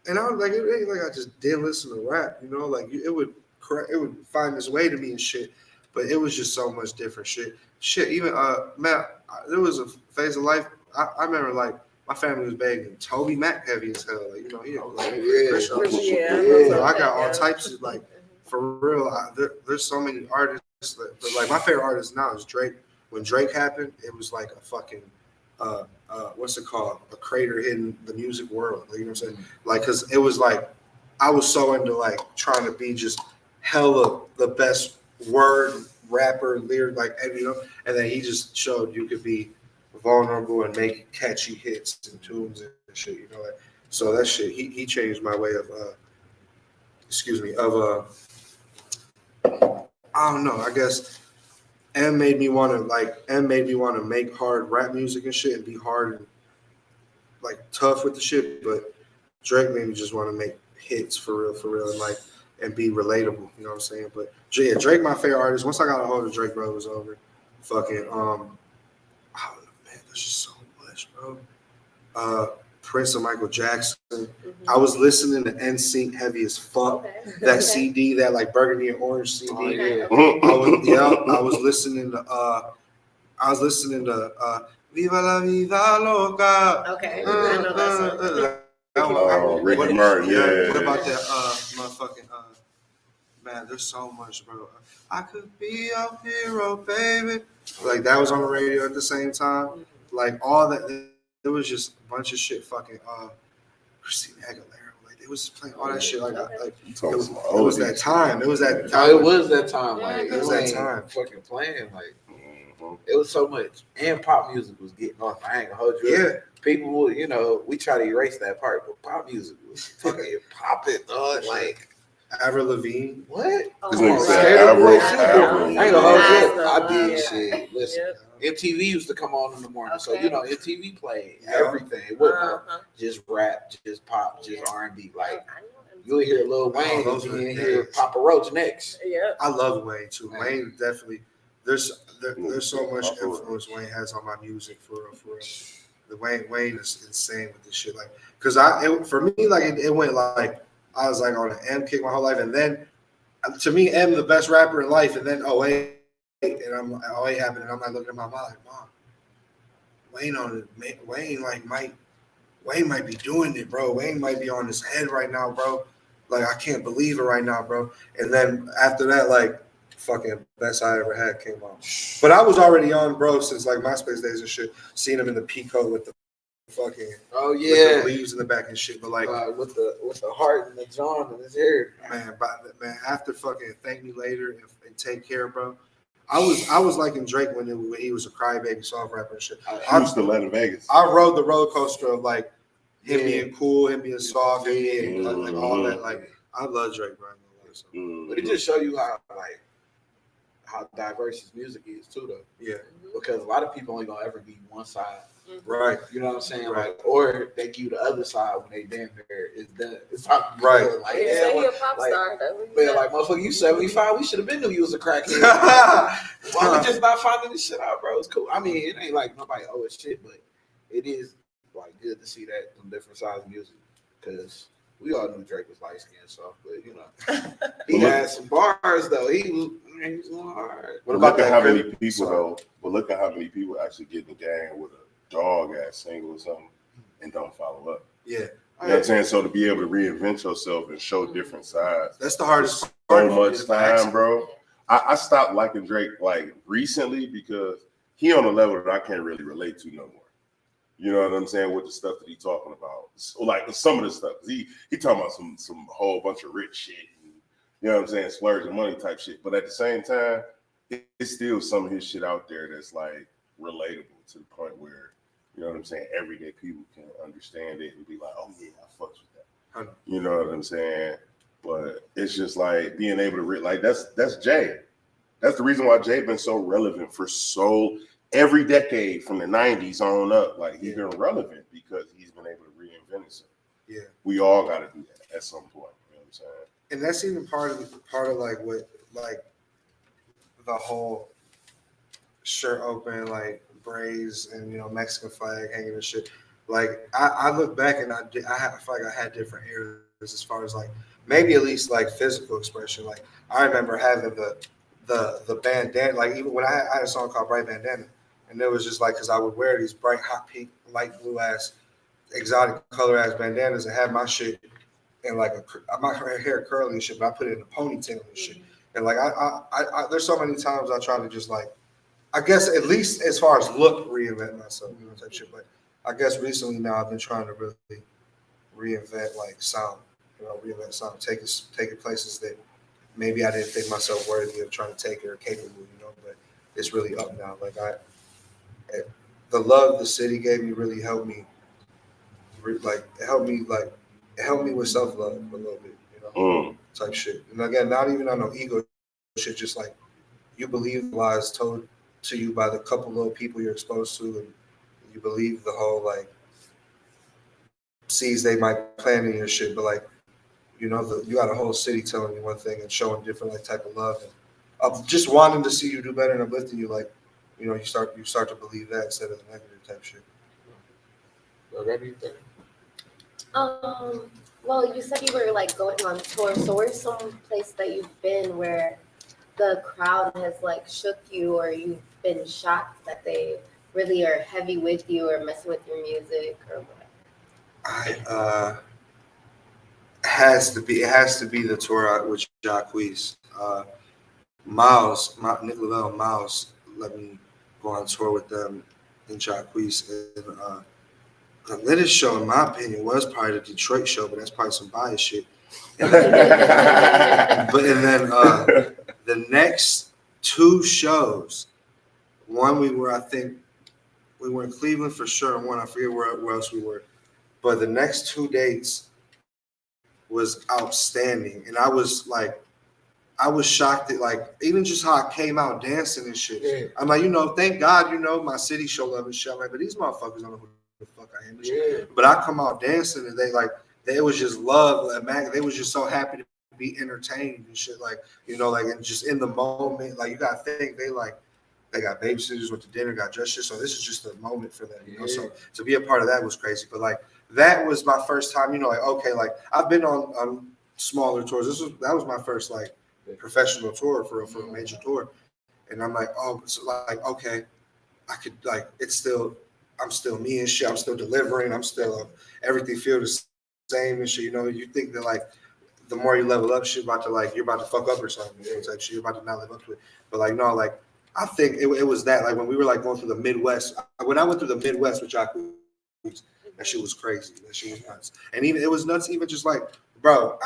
F: and I was like, it ain't like I just didn't listen to rap, you know, like it would find its way to me and shit. But it was just so much different shit. Even man, there was a phase of life. I remember like my family was begging Toby Mac heavy as hell. Like, you know, like I got all types of like for real. There's so many artists, but like my favorite artist now is Drake. When Drake happened, it was like a fucking what's it called? A crater hitting the music world. Like, you know what I'm saying? Like, cause it was like I was so into like trying to be just hella the best word rapper, lyric, like, you know, and then he just showed you could be vulnerable and make catchy hits and tunes and shit, you know. Like, so that shit, he changed my way of I don't know, I guess M made me want to make hard rap music and shit and be hard and like tough with the shit. But Drake made me just want to make hits for real, and like and be relatable. You know what I'm saying? But yeah, Drake my favorite artist. Once I got a hold of Drake, bro, it was over. Fucking oh man, there's just so much, bro. Prince and Michael Jackson. I was listening to NSYNC heavy as fuck. That CD, that like burgundy and orange CD.
B: Oh, yeah.
F: I was listening to Viva la Vida Loca.
E: Okay, I know that song.
C: Ricky Martin, yeah.
F: What about that motherfucking man, there's so much, bro. I could be a hero, baby. Like that was on the radio at the same time. Like all that, it was just a bunch of shit. Fucking Christina Aguilera, like they was playing all that shit. Like it was that time. It was that time.
B: It was that time. Like
F: It was that time.
B: Fucking playing. Like it was so much, and pop music was getting off. I ain't gonna hold you.
F: Yeah.
B: People would, we try to erase that part, but pop music was fucking popping, dog. Like
F: Avril Lavigne.
B: what?
C: This
B: Come
C: nigga
B: on,
C: said
B: Skater
C: Avril.
B: Boy, shit.
C: Avril.
B: I ain't gonna hold you. I
E: Yeah.
B: did shit. Listen,
A: Yep.
B: MTV used to come on in the morning, so
E: Okay.
B: MTV played
F: Yeah.
B: everything. It wasn't
A: Uh-huh.
B: just rap, just pop, just R&B. Like
E: I know
B: you would hear Lil Wayne,
F: those
B: and
F: were
B: then hear
F: days.
B: Papa Roach next.
A: Yep.
F: I love Wayne too. Wayne definitely. There's so much
C: Papa Roach.
F: influence Wayne has on my music for real. The Wayne is insane with this shit. Like, cause for me, like it went like I was like on an M kick my whole life, and then to me, M the best rapper in life, and then 08, and I'm 08 happened, and I'm like looking at my mom like, Mom, Wayne might be doing it, bro. Wayne might be on his head right now, bro. Like I can't believe it right now, bro. And then after that, like fucking best I ever had came out. But I was already on, bro, since like MySpace days and shit. Seeing him in the Pico with the fucking
B: Oh
F: with
B: yeah,
F: the leaves in the back and shit. But like,
B: with the heart and the John in his hair.
F: man, after fucking Thank Me Later and Take Care, bro. I was liking Drake when he was a crybaby soft rapper and shit.
C: I used to let in Vegas.
F: I rode the roller coaster of like him
B: Yeah.
F: being cool, him being soft, him being like
C: Mhm.
F: all that. Like I love Drake, bro. So,
B: But it just show you how diverse his music is too, though.
F: yeah,
B: Because a lot of people only gonna ever be one side.
F: right.
B: You know what I'm saying?
F: Right.
B: Like, or they give you the other side when they damn near is done. It's not
F: Right.
B: good. Like,
A: He
B: yeah,
A: say he a
B: like,
A: pop
B: like,
A: star. Though.
B: man, like, motherfucker, you 75. We should have been knew you was a crackhead. Why we just not finding this shit out, bro? It's cool. I mean, it ain't like nobody owe us shit, but it is like good to see that some different sides of music because we all knew Drake was light skinned, so but he had some bars though. He was going hard.
C: But look at how many people though. But look at how many people actually get in the game with a dog ass single or something and don't follow up.
F: Yeah,
C: You know what I'm saying? So to be able to reinvent yourself and show different sides,
F: that's the hardest part.
C: so much time, bro. I stopped liking Drake like recently because he on a level that I can't really relate to no more. You know what I'm saying? With the stuff that he talking about, so like some of the stuff, he talking about some whole bunch of rich shit. And, you know what I'm saying? Splurging money type shit. But at the same time, it's still some of his shit out there that's like relatable to the point where, you know what I'm saying? Everyday people can understand it and be like, oh yeah, I fucks with that. You know what I'm saying? But it's just like being able to like that's Jay. That's the reason why Jay been so relevant for every decade from the 90s on up. Like he's been relevant because he's been able to reinvent himself.
F: Yeah,
C: We all got to do that at some point. You know what I'm saying?
F: and that's even part of like what like the whole shirt open, like braids and Mexican flag hanging and shit. Like I look back and I feel like I had different eras as far as like maybe at least like physical expression. Like I remember having the bandana. Like even when I had a song called Bright Bandana, and it was just like because I would wear these bright hot pink, light blue ass, exotic color ass bandanas and have my shit and like my hair curly and shit, but I put it in a ponytail and shit. And like I there's so many times I try to just like, I guess at least as far as look, reinvent myself, type shit. But I guess recently now I've been trying to really reinvent like sound, reinvent sound, take it places that maybe I didn't think myself worthy of trying to take it or capable, but it's really up now. Like the love the city gave me really helped me, it helped me with self-love a little bit, type shit. And again, not even on no ego shit, just like, you believe the lies told to you by the couple little people you're exposed to, and you believe the whole like seeds they might plant in your shit, but like you got a whole city telling you one thing and showing different like type of love and just wanting to see you do better and uplifting you, like you start to believe that instead of the negative type shit.
B: What do you think?
D: Well, you said you were like going on tour. So where's some place that you've been where the crowd has like shook you, or you've been shocked that they really are heavy with you or messing with your music or what?
F: It has to be the tour with Jacquees. Nick Lavelle Miles let me go on tour with them in Jacquees, and the latest show, in my opinion, was probably the Detroit show, but that's probably some bias shit. But and then the next two shows, one we were in Cleveland for sure, and one I forget where else we were, but the next two dates was outstanding, and I was shocked at like even just how I came out dancing and shit. Yeah. I'm like, thank God, my city show love and shit. I'm like, but these motherfuckers don't know who the fuck I am. Yeah. But I come out dancing and they was just love. Like, they was just so happy to be entertained and shit. Like, and just in the moment, like you gotta think they got babysitters, went to dinner, got dressed shit. So this is just a moment for them, So to be a part of that was crazy. But like that was my first time, okay, like I've been on smaller tours. That was my first like professional tour for a major tour, and I'm like, oh, so like okay, I could like I'm still me and shit. I'm still delivering. I'm still everything feels the same and shit. You think that like the more you level up, shit you're about to fuck up or something. Type shit. You're about to not live up to it. But like no, like I think it was that like when we were like going through the Midwest. When I went through the Midwest with Jacquees, that shit was crazy. That shit was nuts. And even it was nuts. Even just like bro,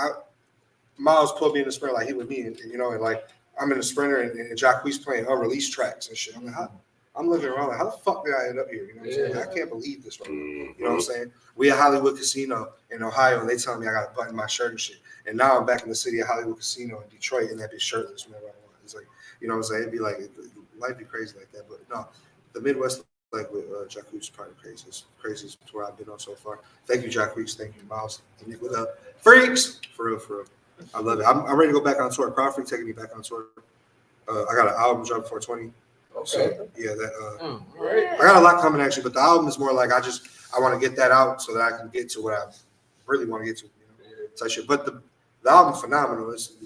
F: Miles put me in the sprint like he with me, and like I'm in the sprinter and Jacquees playing unreleased tracks and shit. I'm like, I'm looking around like, how the fuck did I end up here? You know what I'm saying? Like, I can't believe this right now. You know what I'm saying? We at Hollywood Casino in Ohio, and they telling me I got to button my shirt and shit. And now I'm back in the city of Hollywood Casino in Detroit, and that be shirtless whenever I want. It's like, you know what I'm saying? It'd be like, life be crazy like that. But no, the Midwest, like with Jacquees, is probably the craziest tour I've been on so far. Thank you, Jacquees. Thank you, Miles. And Nick with freaks. For real. I love it. I'm ready to go back on tour. Crowd Freak taking me back on tour. I got an album dropped 420. Okay. So, yeah, that.
B: Right.
F: I got a lot coming actually, but the album is more like I want to get that out so that I can get to what I really want to get to. Such shit. But the album phenomenal. It's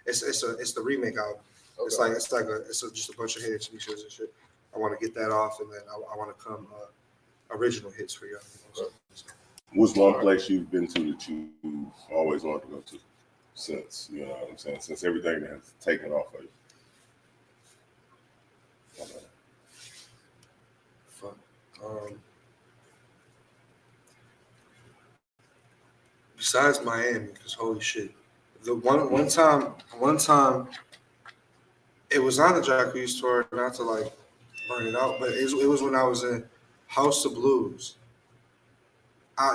F: it's the remake album. Okay. It's just a bunch of hits, features and shit. I want to get that off, and then I want to come original hits for y'all.
C: What's one place you've been to that you always wanted to go to? Since, you know what I'm saying, since everything has taken off of you.
F: Fuck. Besides Miami, because holy shit. The one time it was on the Jacquees tour, not to like burn it out, but it was when I was in House of Blues.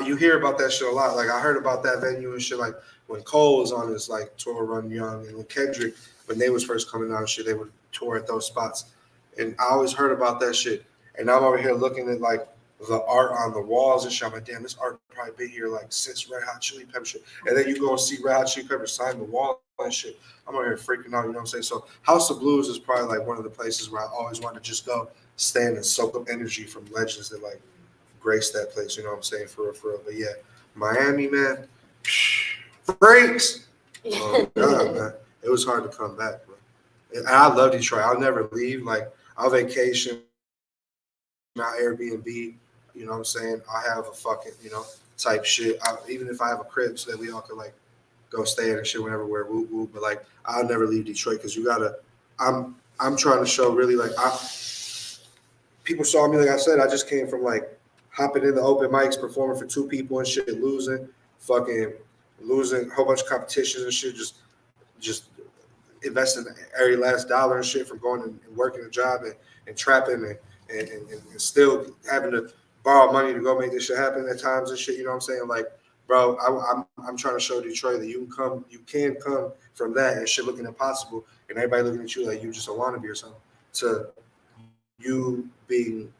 F: You hear about that shit a lot. Like I heard about that venue and shit. Like when Cole was on his like tour run young, and when Kendrick, when they was first coming out and shit, they would tour at those spots. And I always heard about that shit. And I'm over here looking at like the art on the walls and shit. I'm like, damn, this art probably been here like since Red Hot Chili Pepper shit. And then you go and see Red Hot Chili Pepper sign the wall and shit. I'm over here freaking out. You know what I'm saying? So House of Blues is probably like one of the places where I always want to just go stand and soak up energy from legends that like grace that place, you know what I'm saying, for real. But yeah, Miami, man, freaks. Oh God, man, it was hard to come back, bro. And I love Detroit. I'll never leave. Like I'll vacation, my Airbnb. You know what I'm saying? I have a fucking type shit. Even if I have a crib, so that we all can like go stay at and shit whenever we're woo woo. But like I'll never leave Detroit because you gotta. I'm trying to show really like people saw me like I said. I just came from like hopping in the open mics, performing for 2 people and shit, losing a whole bunch of competitions and shit, just investing every last dollar and shit from going and working a job and trapping and still having to borrow money to go make this shit happen at times and shit, you know what I'm saying? Like bro, I'm trying to show Detroit that you can come from that and shit looking impossible, and everybody looking at you like you just a wannabe or something, to you being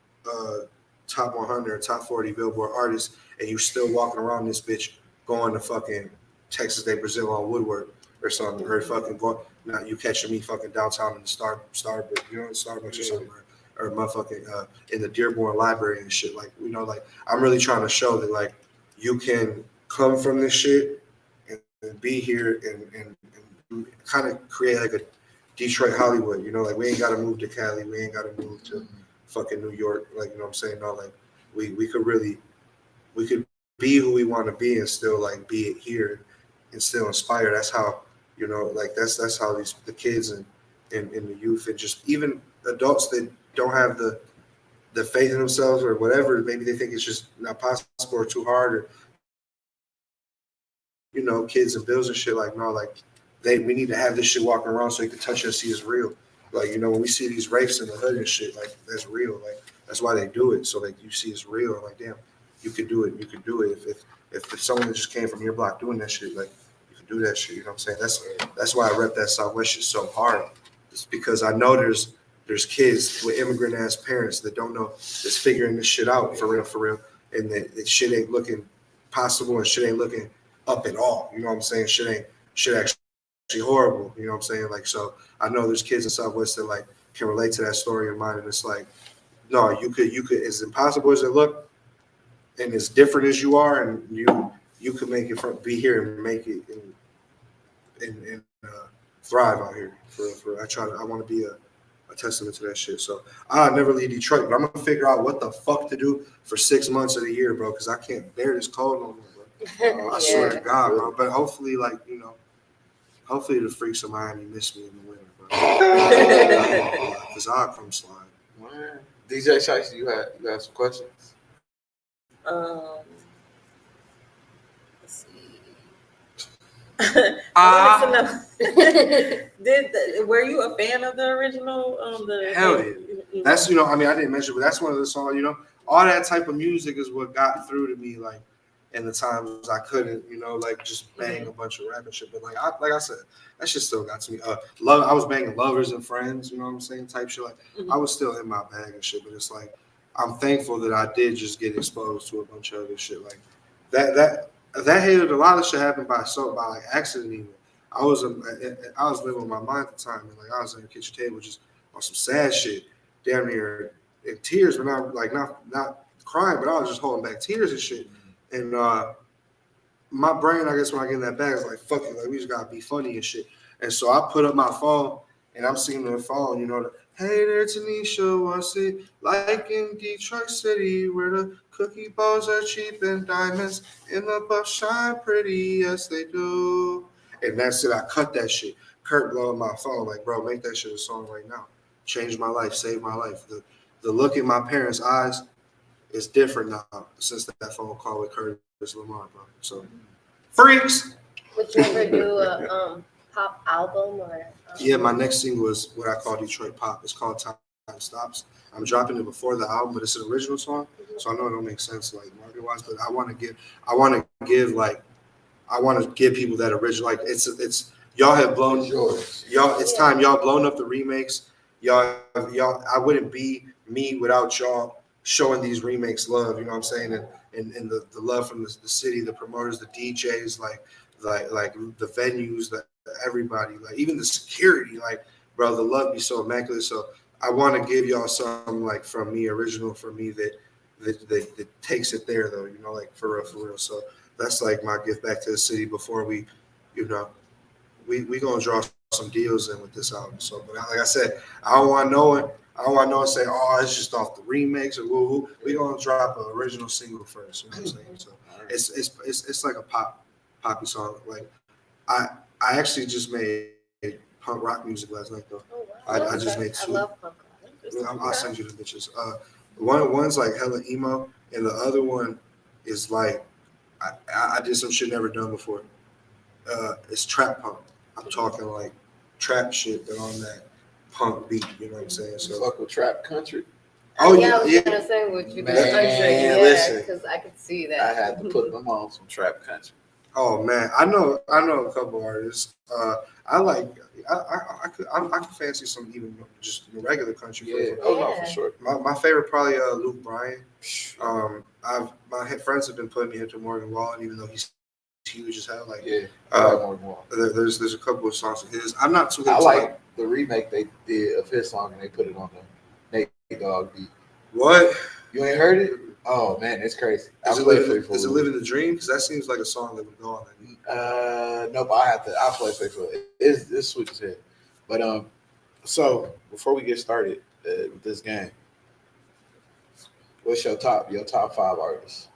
F: top 100, top 40 Billboard artist, and you still walking around this bitch going to fucking Texas Day Brazil on Woodward or something, or fucking going. Now you catching me fucking downtown in the Starbucks, you know, Starbucks or something, or motherfucking in the Dearborn Library and shit. Like, you know, like I'm really trying to show that like you can come from this shit and be here and kind of create like a Detroit Hollywood. You know, like we ain't got to move to Cali, we ain't got to move to fucking New York. Like, you know what I'm saying? No, like we could be who we want to be and still like be it here and still inspire. That's how, you know, like that's how the kids and the youth and just even adults that don't have the faith in themselves or whatever, maybe they think it's just not possible or too hard, or you know, kids and bills and shit. Like, no, like we need to have this shit walking around so you can touch it and see it's real. Like, you know, when we see these rapes in the hood and shit, like that's real. Like that's why they do it. So like you see it's real. Like, damn, you could do it. You could do it. If someone that just came from your block doing that shit, like you can do that shit. You know what I'm saying? That's why I rep that Southwest shit so hard. It's because I know there's kids with immigrant ass parents that don't know, that's figuring this shit out for real, and that shit ain't looking possible and shit ain't looking up at all. You know what I'm saying? Shit actually horrible. You know what I'm saying? Like, so I know there's kids in Southwest that like can relate to that story of mine, and it's like, no, you could as impossible as it look, and as different as you are, and you could make it be here and make it and thrive out here. For I want to be a testament to that shit. So I'll never leave Detroit, but I'm gonna figure out what the fuck to do for 6 months of the year, bro, because I can't bear this cold no more, bro. I swear to God, bro. But hopefully, like, you know, hopefully the freaks of Miami miss me in the winter, bro. Because I'll come slide.
B: Man. DJ Shice, you had some questions?
A: Let's see. I wanted to know, were you a fan of the original?
F: Hell yeah. That's, you know, I mean, I didn't mention, but that's one of the songs, you know, all that type of music is what got through to me, like, in the times I couldn't, you know, like just bang a bunch of rap and shit. But like I said, that shit still got to me. I was banging Lovers and Friends, you know what I'm saying, type shit. Like I was still in my bag and shit. But it's like I'm thankful that I did just get exposed to a bunch of other shit. Like that hated a lot of shit happened by like accident even. I was living with my mom at the time, and like I was at the kitchen table just on some sad shit, damn near in tears, but not crying, but I was just holding back tears and shit. And my brain, I guess, when I get in that bag, is like, fuck it, like we just gotta be funny and shit. And so I put up my phone and I'm singing on the phone, you know, hey there, Tanisha, what's it like in Detroit City, where the cookie balls are cheap and diamonds in the buff shine pretty, yes they do. And that's it. I cut that shit. Kurt blowing my phone, like, bro, make that shit a song right now. Change my life, save my life. The look in my parents' eyes is different now since that phone call with Curtis Lamar, bro. So, freaks.
D: Would you ever do a pop album or?
F: Yeah, my next single is what I call Detroit pop. It's called Time Stops. I'm dropping it before the album, but it's an original song, so I know it don't make sense like market wise. But I want to give people that original. Like it's y'all have blown y'all. It's time y'all blown up the remakes. Y'all. I wouldn't be me without y'all showing these remakes love, you know what I'm saying, and the love from the city, the promoters, the DJs, like the venues, everybody, like even the security, like, bro, the love be so immaculate. So I want to give y'all something like from me, original from me that takes it there though, you know, like for real. So that's like my gift back to the city before we, you know, we gonna draw some deals in with this album. So, but like I said, I don't want to know it. I don't want to know and say, oh, it's just off the remakes or woo. We gonna drop an original single first. You know what I'm saying? So it's like a poppy song. Like I actually just made punk rock music last night though.
D: Oh, wow.
F: I just made two.
D: I love punk rock.
F: I'll send you the bitches. One's like hella emo, and the other one is like I did some shit never done before. It's trap punk. I'm talking like trap shit, but on that punk beat. You know what I'm saying? So
B: fuck with trap country.
F: Oh,
D: yeah, I was
F: yeah.
D: gonna say what you
B: Man,
D: did.
B: listen.
D: Because I could see
B: I
D: that.
B: had to put them on some trap country.
F: Oh man, I know a couple artists. I like. I could fancy some even just regular country.
B: Yeah. Oh no, for
D: Yeah.
B: sure.
F: My favorite probably Luke Bryan. My friends have been putting me into Morgan Wallen, even though he's huge as hell. Like
B: Yeah. I like Morgan Wallen.
F: there's a couple of songs of his. I'm not too good.
B: I
F: to
B: like the remake they did of his song and they put it on the Nate Dogg beat.
F: What?
B: You ain't heard it? Oh man, it's crazy.
F: Is it Living the Dream? Because that seems like a song that would go on that.
B: No, but I'll play it for it. It's sweet as hell. But so before we get started with this game, what's your top 5 artists?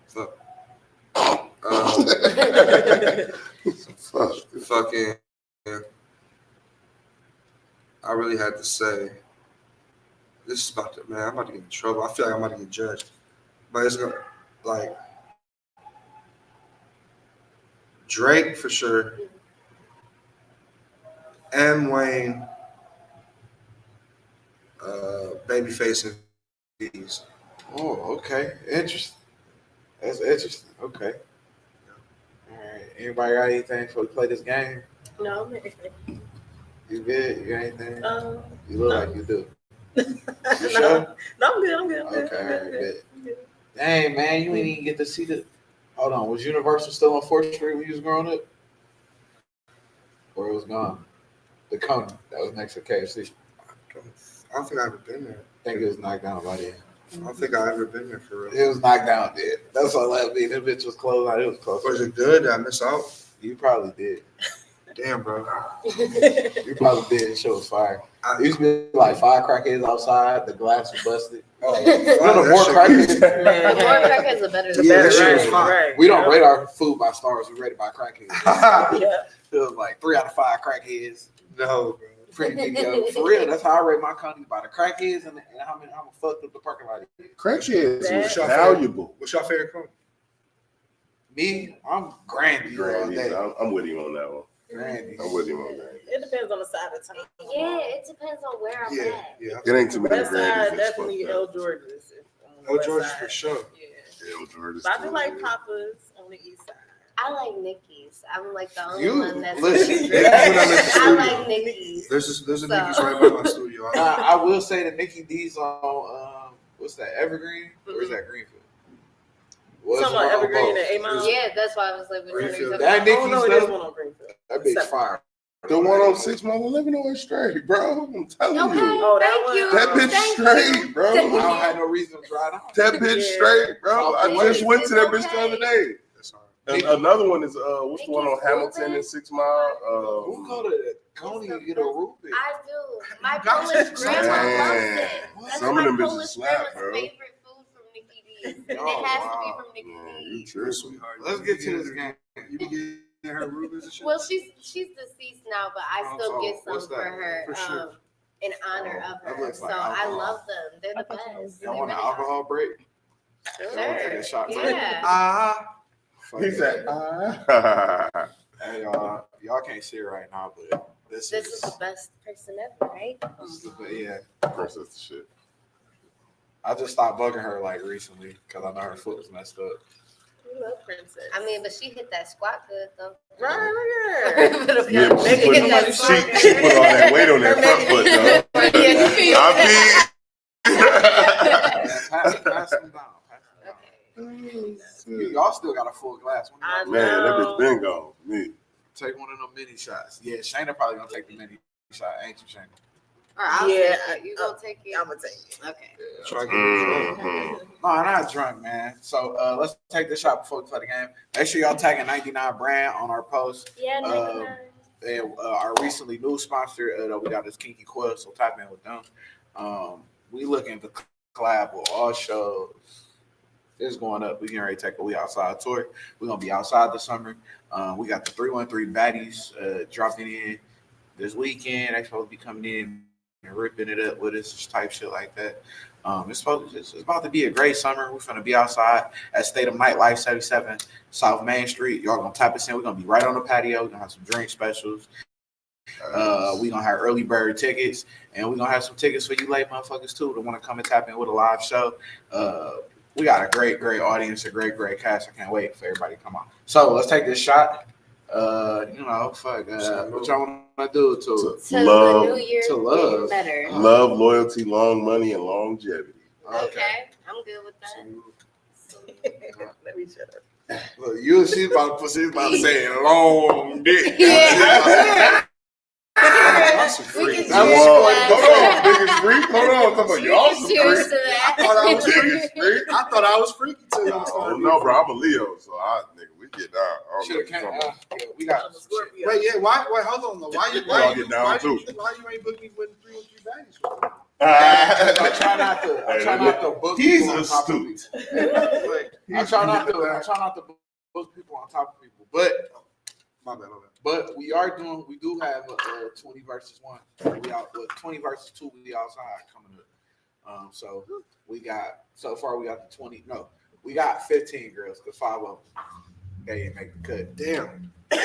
F: Fuck.
C: Fuck.
F: Fucking. I really had to say. This is about to, man, I'm about to get in trouble. I feel like I'm about to get judged. But it's gonna, like, Drake for sure. M. Wayne, Babyface, and B's.
B: Oh, okay. Interesting. That's interesting. Okay. All right. Anybody got anything before we play this game?
A: No,
B: You good? You got anything? You look
A: no.
B: like you do.
A: no,
B: You sure?
A: no, I'm good. I'm good.
B: Okay, all right, good. Dang, man, you ain't even get to see the. Hold on, was Universal still on 4th Street when you was growing up? Or it was gone? The Coney that was next to KFC.
F: I don't think I've ever been there.
B: I think it was knocked down by then.
F: I don't think I've ever been there for real.
B: It was knocked down dead. That's all that mean. That bitch was closed out. It was closed.
F: Was it good? Did I miss out?
B: You probably did.
F: Damn, bro.
B: You probably did. The show was fire. It used to be like 5 crackheads outside. The glass was busted.
F: Oh,
B: No, the more crackheads.
D: The more crackheads, the better. The
F: Yeah,
D: better.
F: that shit was fine.
A: Right.
B: We don't rate our food by stars. We rate it by crackheads.
A: Yeah.
B: It was like 3 out of 5 crackheads.
F: No, bro.
B: Pretty big deal. For real, that's how I rate my country, by the crackheads and how I'm fucked up the parking lot.
C: Crackheads
A: That's
C: was valuable.
F: What's your favorite color?
B: Me, I'm Grandy all
C: Granny's,
B: day.
C: I'm with him on that one.
B: Grandy.
C: I'm with him on that.
A: It depends on the side of town.
D: Yeah, it depends on where I'm
F: Yeah,
D: at.
F: yeah.
C: It ain't too many
A: West
C: Grannies.
A: side,
C: that's
A: definitely
C: fucked
A: El
C: up.
A: George's.
F: Oh, George for sure.
A: Yeah.
C: El George's
A: But I do
C: too,
A: like
C: yeah.
A: Papa's on the east side.
D: I like Nikki's. I'm like the only
B: You
D: one that's.
B: listen.
D: I like Nikki's.
F: There's a
D: So-
F: Nikki's right by my studio.
B: I will say that Nikki D's on what's that, Evergreen? Or is that Greenfield?
A: You talking about Evergreen and 8 Mile?
D: Yeah, that's why I was like,
F: Greenfield.
B: That
A: Oh,
B: Nikki's
A: no, it is
B: stuff?
A: one on Greenfield.
B: That bitch fire.
C: The one on 6 Mile 11 on straight, bro. I'm telling
D: Okay,
C: you.
A: Oh, that
D: thank
A: one?
D: you.
C: That bitch
D: Thank
C: straight,
D: you.
C: bro.
B: I don't have no reason to drive down.
C: That bitch
A: Yeah.
C: straight, bro. I just went to that bitch the
D: Okay.
C: other day.
F: That's all right.
C: And another one is what's the one on
D: Nikki's
C: Hamilton
D: Golden?
C: and 6 Mile?
B: Who go to the Coney and get a Rubik?
D: I do. My
F: got
D: Polish
F: it.
D: grandma loves
C: Man.
D: it. That's
C: Some
D: my
C: of them bitches
D: Polish
C: slap,
D: grandma's
C: bro.
D: favorite food from Nikki D's. And
B: Oh,
D: it has to
B: wow.
D: be from Nikki
C: Man,
D: D's.
C: you
F: You're a
C: true.
F: sweetheart.
B: Let's get to this game.
F: You be getting her Rubens and shit?
D: Well, she's deceased now, but I
B: Oh,
D: still
B: so
D: get some
B: what's
D: for
B: that?
D: her
F: For sure.
D: in honor
B: Oh,
D: of
B: that
D: her.
B: looks
D: So
B: like
D: I
B: alcohol.
D: love them. They're the best.
B: Y'all
D: They
B: want an
D: really
B: alcohol break?
D: are.
B: Y'all wanna take a shot break?
D: Yeah.
B: Fuck
C: He
B: it.
C: said,
B: Hey, y'all can't see it right now, but this
D: This is the best person ever, right?
B: this is the yeah.
C: Princess shit.
B: I just stopped bugging her like recently because I know her foot was messed up.
A: We love Princess.
D: I mean, but she hit that squat good though.
A: Right, look at her.
C: Yeah, but she put all that weight on that front foot, though.
B: Pass them down. Y'all still got a full glass. When
A: I
B: y'all
C: Man, that bitch been gone. Me.
B: take one of them mini shots. Yeah, Shayna probably gonna take the mini shot, ain't you, Shayna?
D: Or I'll
A: Yeah,
D: take it. You gonna take it?
A: I'm gonna take it.
D: Okay.
F: Try to get you drunk.
C: Mhm.
B: No, not drunk, man. So let's take this shot before we play the game. Make sure y'all tagging 99 brand on our post.
D: Yeah, 99.
B: And our recently new sponsor, we got this Kinky Quill, so tap in with them. We looking to collab with all shows. It's going up. We getting ready to take a We Outside tour. We're gonna be outside this summer. We got the 313 baddies dropping in this weekend. They supposed to be coming in and ripping it up with us, type shit like that. It's about to be a great summer. We're gonna be outside at Statetum Nightlife 77 South Main Street. Y'all gonna tap us in. We're gonna be right on the patio. We're gonna have some drink specials. We gonna have early bird tickets, and we gonna have some tickets for you late motherfuckers too that want to come and tap in with a live show. We got a great audience, a great cast. I can't wait for everybody to come on. So let's take this shot. What y'all want to do
D: To
C: love,
D: the new year
B: to love.
D: getting better.
C: love, loyalty, long money, and longevity.
D: Okay, I'm good with that.
A: Let me shut up.
E: Look, she's about to say long dick.
D: Yeah.
F: That's a
D: We
F: freak.
D: can cheers
C: Well,
D: to
C: hold on,
D: that.
C: biggest freak. Hold on, come on,
D: We
C: y'all
D: can
C: some
D: cheers
C: freak.
D: to that.
F: I thought I was
C: Biggest freak.
F: I thought I was freaky too.
C: Oh no, bro, I'm a Leo, so we get down. I don't know
B: Should
C: what you're talking about.
B: we got
A: I'm a Scorpio.
F: Wait, yeah. Why? Hold on. Though. Why you
C: get down, too.
F: Why you ain't booked me with 3 and 3 baddies? For?
B: I try not to book
C: He's
B: people on top of
C: astute.
B: people.
F: Like,
B: I try not to book people on top of people,
F: my bad.
B: but we do have a 20 versus 1. We out with 20 versus 2. We outside coming up. So we got the 20. No, we got 15 girls because 5 of them they didn't make the cut.
F: Damn.
B: They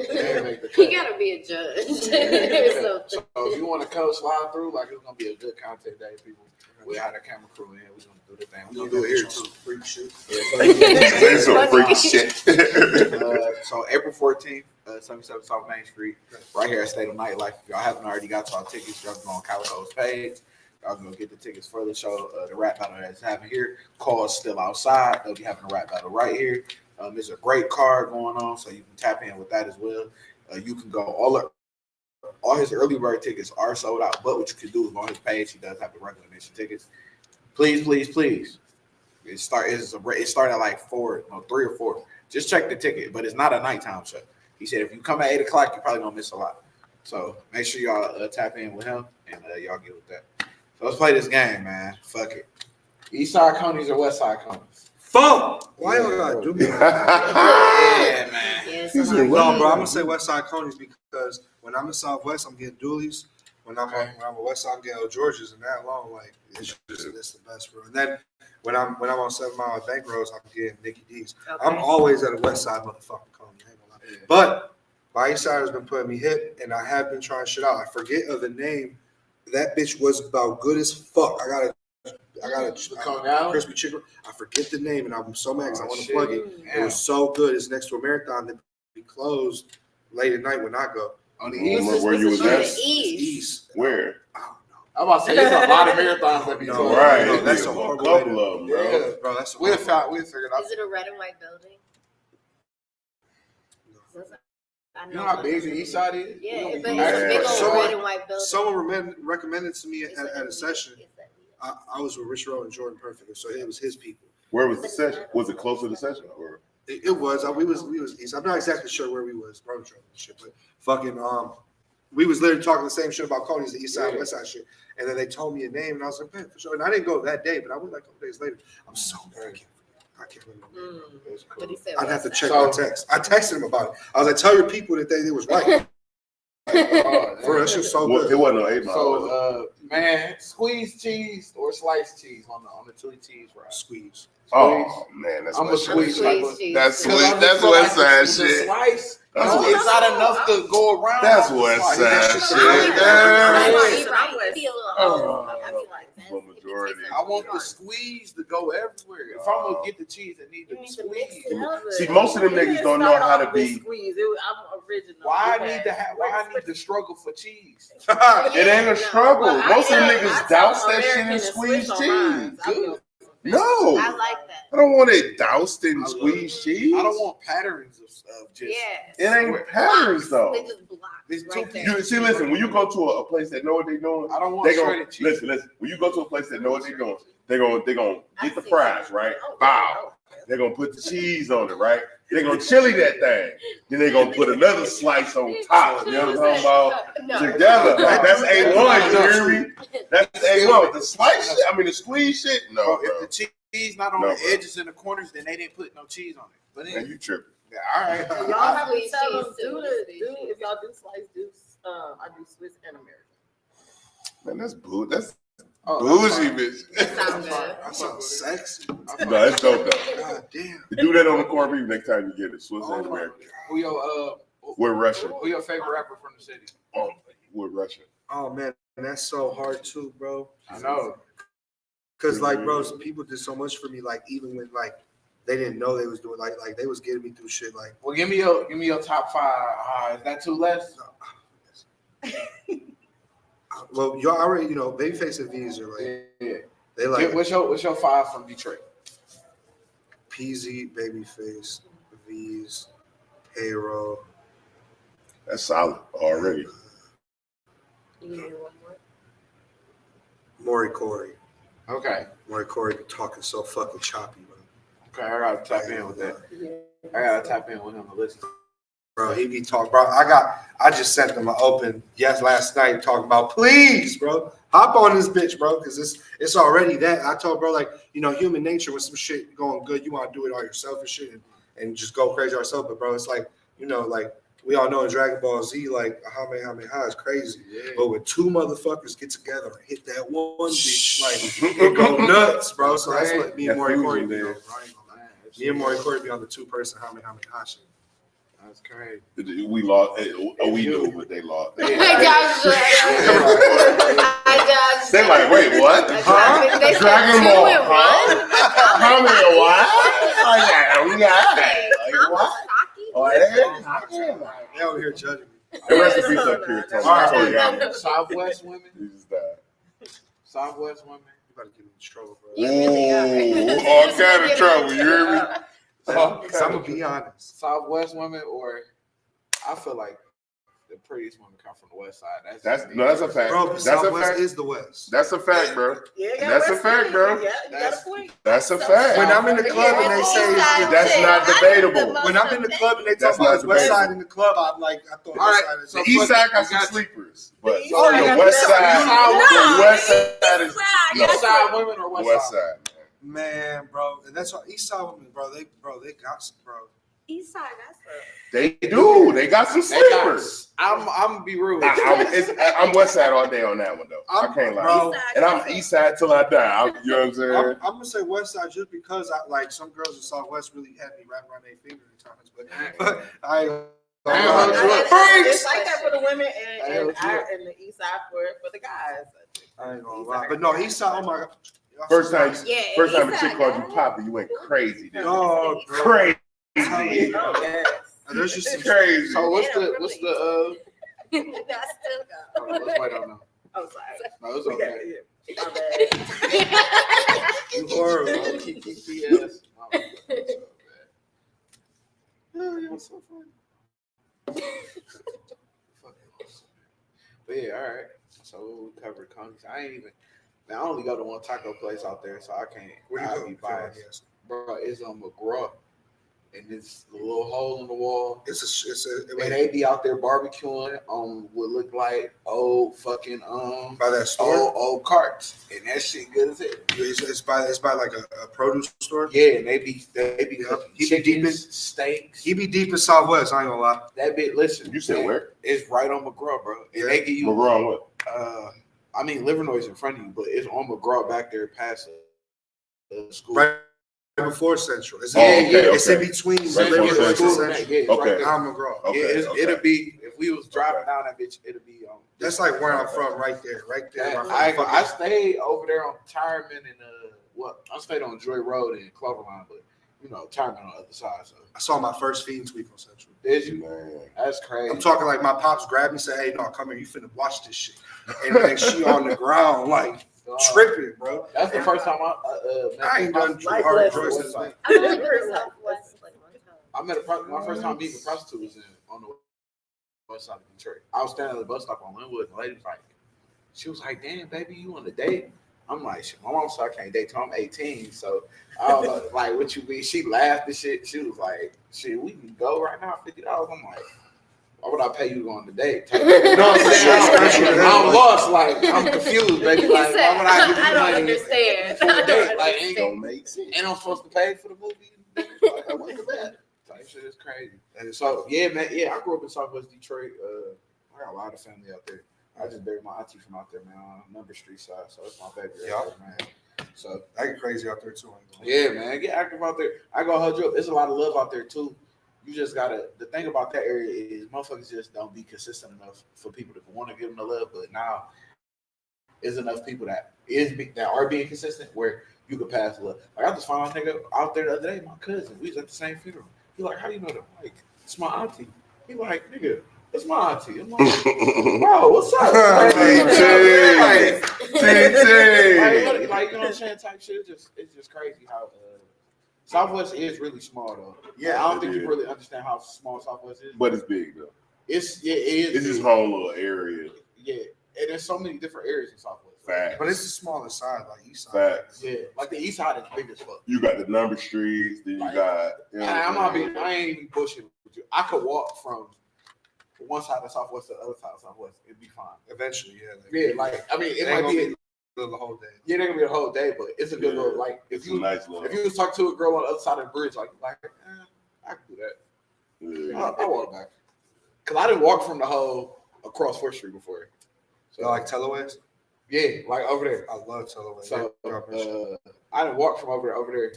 B: didn't make the cut.
D: You gotta be a judge. So,
B: So if you want to come slide through, like it's gonna be a good content day, people. We have the camera crew in. We're gonna do the thing. We're gonna do it here too.
F: Freak shit.
C: Say some freak shit.
B: So April 14th, 77 South Main Street, right here at Statetum Nightlife. If y'all haven't already got y'all tickets, y'all can go on Calico's page. Y'all can go get the tickets for the show. The rap battle that's happening here. Call's still outside. They'll be having a rap battle right here. There's a great card going on, so you can tap in with that as well. You can go all his early bird tickets are sold out, but what you can do is on his page, he does have the regular admission tickets. Please. It started at like 3 or 4. Just check the ticket, but it's not a nighttime show. He said if you come at 8 o'clock, you're probably gonna miss a lot. So make sure y'all tap in with him and y'all get with that. So let's play this game, man. Fuck it. East side conies or west side conies?
F: Fuck! Why y'all gotta do me?
B: Yeah, man.
D: yeah,
C: He's
D: so
C: a
F: No, bro, I'm gonna say West Side Conies because when I'm in Southwest, I'm getting dualies. When I'm a West Side, I'm getting L Georges, and that alone, like, it's the best, bro. And then when I'm on 7 Mile at Bank Roads, I'm getting Nicky D's.
D: Okay.
F: I'm always at a West Side motherfucking Coney. I ain't gonna lie. But my East Side has been putting me hip, and I have been trying shit out. I forget of the name. That bitch was about good as fuck. I got a crispy chicken. I forget the name, and I'm so mad because I want to plug it. It was so good. It's next to a marathon that be closed late at night when I go.
B: On the
C: East?
B: east.
C: Where you was
D: on
C: at?
D: the east.
F: East.
C: Where?
F: I don't know.
B: I'm about to say there's a lot of marathons that be
F: No,
B: closed.
C: Right,
F: no, that's
C: a
F: a horrible
C: couple
F: way
C: of them, bro.
B: Yeah.
F: Bro, that's
B: We'll figure it out.
D: Is it a red and white building? I
B: You know how big the east side is?
D: Yeah,
B: We
D: but
B: gonna
D: it's
B: be
D: a big old
F: Someone-
D: red and white building.
F: Someone recommended to me
D: Is
F: at
D: that
F: a session.
D: Is that
F: I was with Rich Rowe and Jordan Perfect, so it was his people.
C: Where was the session? Was it close to the session? Or?
F: It was. We was east. I'm not exactly sure where we was. Road trip and shit, but fucking we was literally talking the same shit about Coney's, the east side, west side shit. And then they told me a name, and I was like, man, for sure. And I didn't go that day, but I went like a couple days later. I'm so mad. I can't remember.
B: It's cool.
D: But he said
F: I'd have to
D: west
F: check
B: So-
F: my text. I texted him about it. I was like, tell your people that they was right.
B: Oh,
F: For that shit so
C: Well,
F: good.
C: it wasn't no 8 Mile.
B: So, man, squeezed cheese or sliced cheese on the chili cheese fry.
F: Squeeze.
C: Oh man, that's
B: I'm a
C: West Side
B: squeeze
C: shit.
B: type
D: Squeeze
B: of.
D: cheese.
C: That's
D: too.
C: sweet.
B: I just
C: That's
B: feel
C: West
B: like
C: Side
B: the
C: shit.
B: Slice,
C: That's
B: it's
C: West
B: not enough to go around.
C: That's
B: on the
C: West
B: slice.
C: Side
B: That
C: shit.
B: shit
D: Right,
B: good.
C: Yeah.
D: right, right. Be a little
C: Oh,
D: I be like, man,
C: for
D: it be
C: majority.
D: tasting
B: I want the
D: hard.
B: squeeze to go everywhere. If I'm gonna get the cheese, I need
D: You
B: the
D: need to mix
B: squeeze.
D: it up.
C: See, most of them niggas don't know how to be.
A: Squeeze. I'm original.
B: Why I need to struggle for cheese?
C: It ain't a struggle.
A: Well,
C: Most of them
A: I
C: niggas
A: tell
C: douse that shit
A: American
C: in
A: and
C: squeezed
A: Swiss on mine.
C: cheese.
A: I feel-
C: No,
D: I like that.
C: I don't want it doused in
B: I love
C: squeezed cheese.
B: I don't want patterns of just.
D: Yes.
C: It ain't patterns though.
D: They just block
B: There's
D: right
B: two
D: there.
C: You see, listen. When you go to a place that know what they're doing,
B: I don't want
C: they gonna
B: shredded cheese.
C: listen. When you go to a place that know what they're doing, they gonna
D: I
C: get the
D: see
C: fries
D: that.
C: right.
A: Oh,
C: Bow. They're gonna put the cheese on it, right? They're gonna chili that thing. Then they're gonna put another slice on top. You know what I'm talking about?
D: No.
C: Together. Like, that's A1, you hear me? That's A1. The slice shit, I mean the squeeze shit. No,
B: Bro,
C: bro.
B: if the cheese not on
C: No,
B: the
C: bro.
B: edges and the corners, then they didn't put no cheese on it. But
C: Man,
B: then,
C: you tripping.
B: yeah, all right.
A: Y'all have to
D: Squeeze
A: tell them
D: cheese,
A: do
D: too.
A: if y'all do slice, I do Swiss and American.
C: Man, that's boo. That's
B: Oh,
C: bougie,
B: that's
C: bitch.
D: That sounds good.
F: That sounds sexy.
B: fine.
C: No, it's dope though.
F: God damn.
C: Do that on the corned beef next time you get it. Swiss
F: Oh
C: and
F: my
C: American.
B: Who your
C: We're Russian.
B: Who your favorite rapper from the city?
C: Oh, we're Russian.
F: Oh man, that's so hard too, bro.
B: I know.
F: Cause like, bro, some people did so much for me. Like even when like they didn't know they was doing like they was getting me through shit. Like,
B: Well, give me your top 5. Is that too less?
F: well, you already Babyface and V's are like
B: Yeah.
F: they like
B: What's your 5 from Detroit?
F: PZ, Babyface, V's, Payroll.
C: That's solid already.
D: You give me one more.
F: Maury Corey.
B: Okay.
F: Maury Corey be talking so fucking choppy, bro.
B: Okay, I gotta tap in with that. I gotta tap in with him to listen.
F: Bro, he be talking, bro. I just sent him an open last night talking about, please, bro, hop on this bitch, bro, because it's already that. I told bro, like, human nature when some shit going good, you want to do it all yourself and shit and just go crazy yourself. But bro, it's like, like we all know in Dragon Ball Z, like Kamehameha is crazy.
B: Yeah.
F: But when 2 motherfuckers get together and hit that one bitch, like it go nuts, bro. So that's what me and Maury Corey be on. Me and Maury Corey be on the 2-person Kamehameha shit.
B: That's crazy.
C: We lost. We knew, but they lost.
D: I got
C: They're like, wait, what?
D: Huh? They said
C: Dragon
D: 2
C: Ball,
D: and
C: huh?
D: 1.
C: How many what? Oh yeah, we got
D: Okay,
C: it. Like, what? Oh, yeah.
F: They over here judging me.
C: The rest of peace up here, Tony.
B: Southwest women.
C: He just died.
B: Southwest women.
F: You about to get me in trouble, bro.
C: Ooh, all kind of trouble. You hear me?
F: I'm gonna be honest.
B: Southwest women, or I feel like the prettiest women come from the West Side.
C: That's a fact.
F: Bro, but
C: That's a
F: Southwest
C: fact.
F: is the West.
C: That's a fact, bro.
A: Yeah,
C: That's a fact, bro.
A: Yeah, you got a point.
C: That's a fact.
F: When I'm in the club and they say
C: That's not debatable.
F: when I'm in the club and they
C: That's
F: talk about
C: not
F: West
C: debatable.
F: Side in the club, I'm like, I thought
B: All right,
F: West
C: The
F: Side
C: East Side got some
B: got-
C: sleepers, but
A: East
C: the
A: Side
C: West
A: got
C: Side,
A: No,
C: the West Side is
B: East Side women or West,
C: West
B: Side?
C: Side.
F: man, bro. And that's why East Side women, bro. They got some, bro.
A: East side, that's
C: They do. They got some
B: They got-
C: sleepers.
B: I'm gonna be rude. with you.
C: I'm West Side all day on that one though. I can't lie.
F: Bro,
C: And I'm East Side till I die. You know what I'm saying?
F: I'm gonna say West Side just because I like some girls in Southwest really had me wrapped around their finger at times, but I ain't
B: Damn,
A: It's like that for the women
B: I
A: and
B: hooked you up.
A: the East side for the guys.
F: I ain't gonna lie. But no, East Side, oh my god.
C: First time
D: Yeah,
C: a
D: East
C: chick
D: Side,
C: called you
D: guys.
C: Poppy, you went crazy, dude.
F: Oh, bro.
C: Crazy.
A: Oh, yes.
F: There's just some
C: Crazy.
B: So what's
A: Yeah,
B: the
D: That's still go.
B: let's wait on them.
A: Oh, sorry.
B: No, it's
A: We got
B: okay.
A: it. My bad.
F: you horrible.
B: Keep yes. Oh, you're so funny. But yeah, all right. So we covered Coney's. I ain't even. Man, I only go to one taco place out there, so I can't.
F: Where you
B: I'll
F: go?
B: be biased. Bro, it's on McGraw, and it's a little hole in the wall.
F: It's
B: And they be out there barbecuing on what look like old fucking
F: by that store.
B: old carts, and that shit good as hell.
F: It's by like a produce store.
B: Yeah, and they be
F: Yep.
B: cooking
F: He be deep in-
B: chickens, steaks.
F: He be deep in Southwest. I ain't gonna lie.
B: That bit, listen.
C: You said
B: man,
C: where?
B: It's right on McGraw, bro. And
F: Yeah.
B: they give you
C: McGraw on what?
B: I mean, Livernois in front of you, but it's on McGraw back there past the school.
F: Right before Central. It's,
C: Oh, okay,
F: it's in
C: okay.
F: between
C: Right
F: Livernois
C: before
F: and
C: Central.
F: Central.
B: Yeah, it's
C: Okay.
B: right there.
F: I'm McGraw.
C: Okay,
B: Yeah,
C: okay.
B: it'll be if we was driving down that bitch, it'll be on.
F: That's like where I'm from, right there. Right there.
B: I stayed over there on Tireman and I stayed on Joy Road and Cloverline, but Tireman on the other side. So
F: I saw my first feeding tweak on Central.
B: did you?
C: Man.
B: That's crazy.
F: I'm talking like my pops grabbed me and said, "Hey, no, come here. You finna watch this shit." And she on the ground like tripping, bro.
B: That's the first time
F: I ain't done too
A: Like
F: hard
A: West
F: drugs
B: West
F: since
B: Side.
F: then.
D: I've only been to Southwest like one time.
B: I met my first time meeting a prostitute was on the west side of Detroit. I was standing at the bus stop on Linwood, and the lady was like, she was like, "Damn, baby, you on a date?" I'm like, shit, my mom said I can't date till I'm 18, so I don't know, like, what you mean? She laughed and shit. She was like, "Shit, we can go right now, $50." I'm like, why would I pay you to go on the date? You know what I'm saying? I'm lost, like, I'm confused, baby.
D: He
B: Like,
D: said,
B: why would I give you
D: I don't
B: money
D: understand.
B: for a
D: I
B: date?
D: don't
B: Like, ain't
C: Don't
D: understand.
C: make sense.
B: and I'm supposed to pay for the movie? Like, what's that? Type shit is crazy. And so, yeah, man, I grew up in Southwest Detroit. I got a lot of family out there. I just buried my auntie from out there, man, on Number Street side. So it's my baby right there, man. So
F: I get crazy out there too.
B: yeah, man, get active out there. I go hold you up. There's a lot of love out there too. You just gotta. The thing about that area is motherfuckers just don't be consistent enough for people to want to give them the love. But now, there's enough people that are being consistent where you could pass the love. Like I just found a nigga out there the other day, my cousin. We was at the same funeral. He like, how you know that? Like, it's my auntie. He like, nigga, it's my auntie. I'm like, bro, what's up?
C: TT.
B: Like, you know what I'm saying? Type shit. It's just crazy how Southwest is really small though.
F: Yeah,
B: I don't think
C: it
B: you
C: is.
B: really understand how small Southwest is.
C: But it's big though.
B: It is.
C: It's his whole little area.
B: Yeah, and there's so many different areas in Southwest.
C: Facts.
F: But it's the smaller side, like East Side.
C: Facts.
B: Yeah, like the East Side is big as fuck.
C: You got the number streets, then you got. You know
B: I ain't even bullshitting with you. I could walk from one side of Southwest to the other side of Southwest. It'd be fine.
F: Eventually, yeah.
B: Yeah, like I mean, it
F: ain't
B: might
F: gonna
B: be.
F: the whole day.
B: Yeah, they're gonna be a whole day, but it's a good little like
C: It's a nice little.
B: if you was talking to a girl on the other side of the bridge, like I can do that.
C: Yeah.
B: I'll walk back. Cause I didn't walk from the whole across 4th Street before. So
F: You like Teleways?
B: yeah, like over there.
F: I love Teleways.
B: So I didn't walk from over there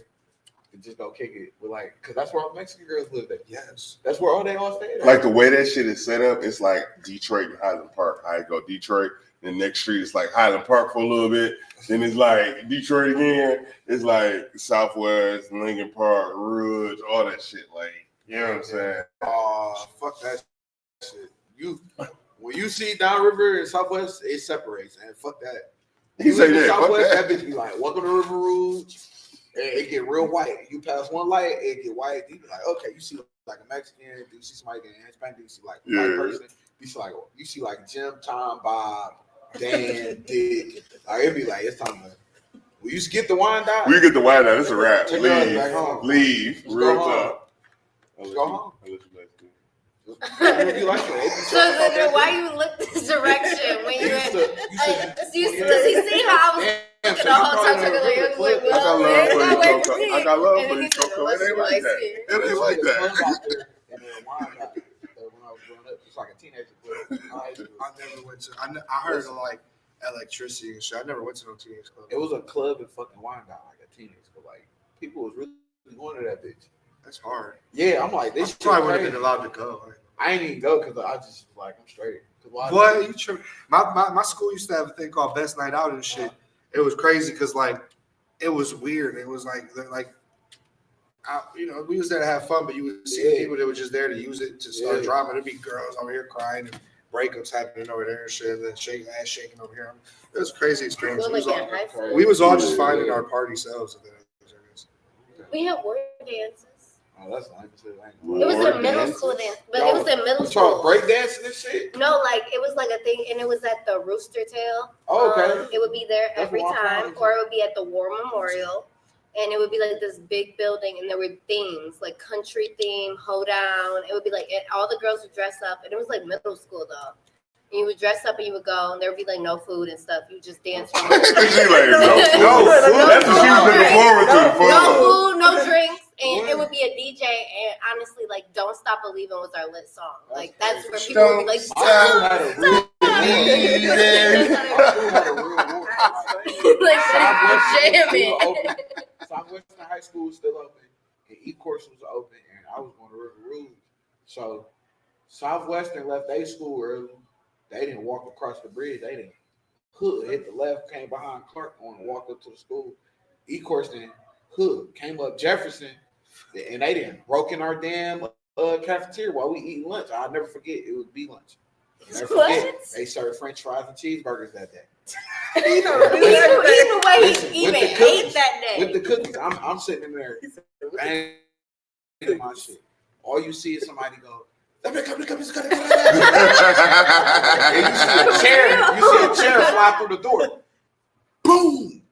B: and just go kick it. But like, cause that's where all Mexican girls live at.
F: yes.
B: That's where all they all stay at.
C: Like the way that shit is set up, it's like Detroit and Highland Park. I go Detroit, then next street it's like Highland Park for a little bit. Then it's like Detroit again. It's like Southwest, Lincoln Park, Rouge, all that shit. Like, you know what I'm saying?
B: Fuck that shit. When you see downriver and Southwest, it separates, and fuck that.
C: He say that.
B: Southwest,
C: Fuck
B: that bitch be like, welcome to River Rouge. And it get real white. You pass one light, it get white. You be like, okay, you see like a Mexican, you see somebody getting Hispanic, you see like a white person, you see like Jim, Tom, Bob, Dan, Dick. Like it'd be like it's time to. When you get the wine down,
C: We get the wine out. It's a wrap.
B: Take your ass back home.
C: Leave.
B: Just
C: Real
B: go home.
C: talk.
B: Just go home.
C: I'll let you guys do it.
B: If you like it,
D: So then why you look this direction when you? Does he see how I was looking the whole time?
C: I got love for you, Coco. It ain't like that. It ain't like that.
B: And then wine got there when I was growing up, just like a teenager.
F: I never went to. I heard of like electricity and shit. I never went to no teenage club.
B: It was a club in fucking Wyandotte, like a teenager, but like people was really going to that bitch.
F: That's hard.
B: Yeah, I'm like,
F: I
B: this
F: probably
B: shit
F: would have
B: crazy.
F: been allowed to go.
B: I ain't even go because I just like I'm straight.
F: What you tripping? My school used to have a thing called Best Night Out and shit. It was crazy because like it was weird. It was like we was there to have fun, but you would see people that were just there to use it to start drama. There'd be girls over here crying and breakups happening over there and shit, and then ass shaking over here. It was a crazy experience. We was all just finding our party selves.
D: We had word dances.
B: Oh, that's nice.
D: It was a middle school dance, but it was in middle school.
B: Break dancing and shit?
D: No, like it was like a thing, and it was at the Rooster Tail.
B: Oh, okay.
D: It would be there every
B: That's
D: time, or it would be at the War Memorial, and it would be like this big building, and there were themes like country theme, hoedown. It would be like all the girls would dress up, and it was like middle school though. And you would dress up and you would go, and there would be like no food and stuff. You just dance.
C: She like, no food. That's what she was looking forward to.
D: No food, no drinks. And it would be a DJ, and honestly, like "Don't Stop Believing" was our lit song. Like that's where people would be like, "Stop,
B: jamming." Southwestern High School was still open, and E-Course was open, and I was going to River Rouge. So Southwestern left their school early. They didn't walk across the bridge. They didn't hit the left, came behind Clark on and walked up to the school. E-Course then came up Jefferson, and they didn't broke in our damn cafeteria while we eating lunch. I'll never forget. It was B lunch. Never forget. They served French fries and cheeseburgers that day.
D: Either way, he even ate that day.
B: With the cookies, I'm sitting in there banging my shit. All you see is somebody go, and you see a chair fly through the door. Boom!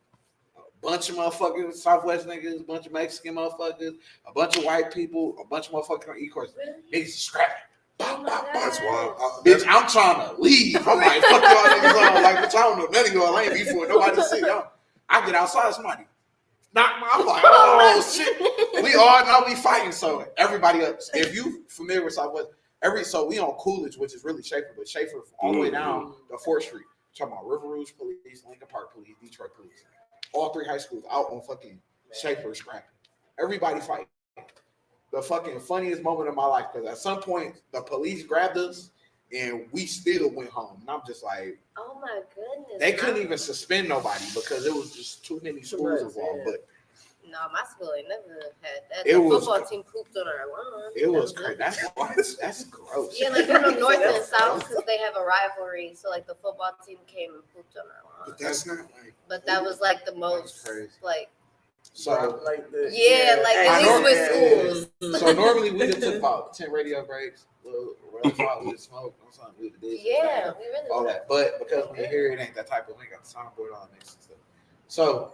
B: A bunch of motherfuckers, Southwest niggas, a bunch of Mexican motherfuckers, a bunch of white people, a bunch of motherfuckers on E-Course. Niggas scrapping.
F: That's wild.
B: Bitch, I'm trying to leave. I'm like, fuck y'all niggas on. Like, bitch, I don't know none of y'all. I ain't before nobody see y'all. I get outside, somebody knock my. I'm like, oh shit. We all know we fighting. So everybody else, if you familiar with Southwest, so we on Coolidge, which is really Schaefer, but Schaefer all the way down to 4th Street. We're talking about River Rouge Police, Lincoln Park Police, Detroit Police. All three high schools out on fucking Schaefer scrapping. Everybody fighting. the fucking funniest moment of my life because at some point the police grabbed us and we still went home. And I'm just like,
D: Oh my goodness.
B: they couldn't even suspend nobody because it was just too many schools
A: much,
B: involved.
A: yeah.
B: But
D: No, my school ain't never had that.
B: It
D: The
B: was-
D: football team pooped on our lawn.
B: it was
D: That
B: crazy. That's gross.
D: Yeah, like North and South, because they have a rivalry. So like the football team came and pooped on our lawn.
F: But that's not like.
D: But that was like the most
B: crazy.
D: like
B: So
A: like the
D: yeah, like
B: I
D: at least
B: know-
D: with schools.
B: So normally we just took about 10 radio breaks. We just smoke or something. We did this.
D: Yeah, we really
B: All that. But because when you hear it ain't that type of, we ain't got the soundboard on and stuff. So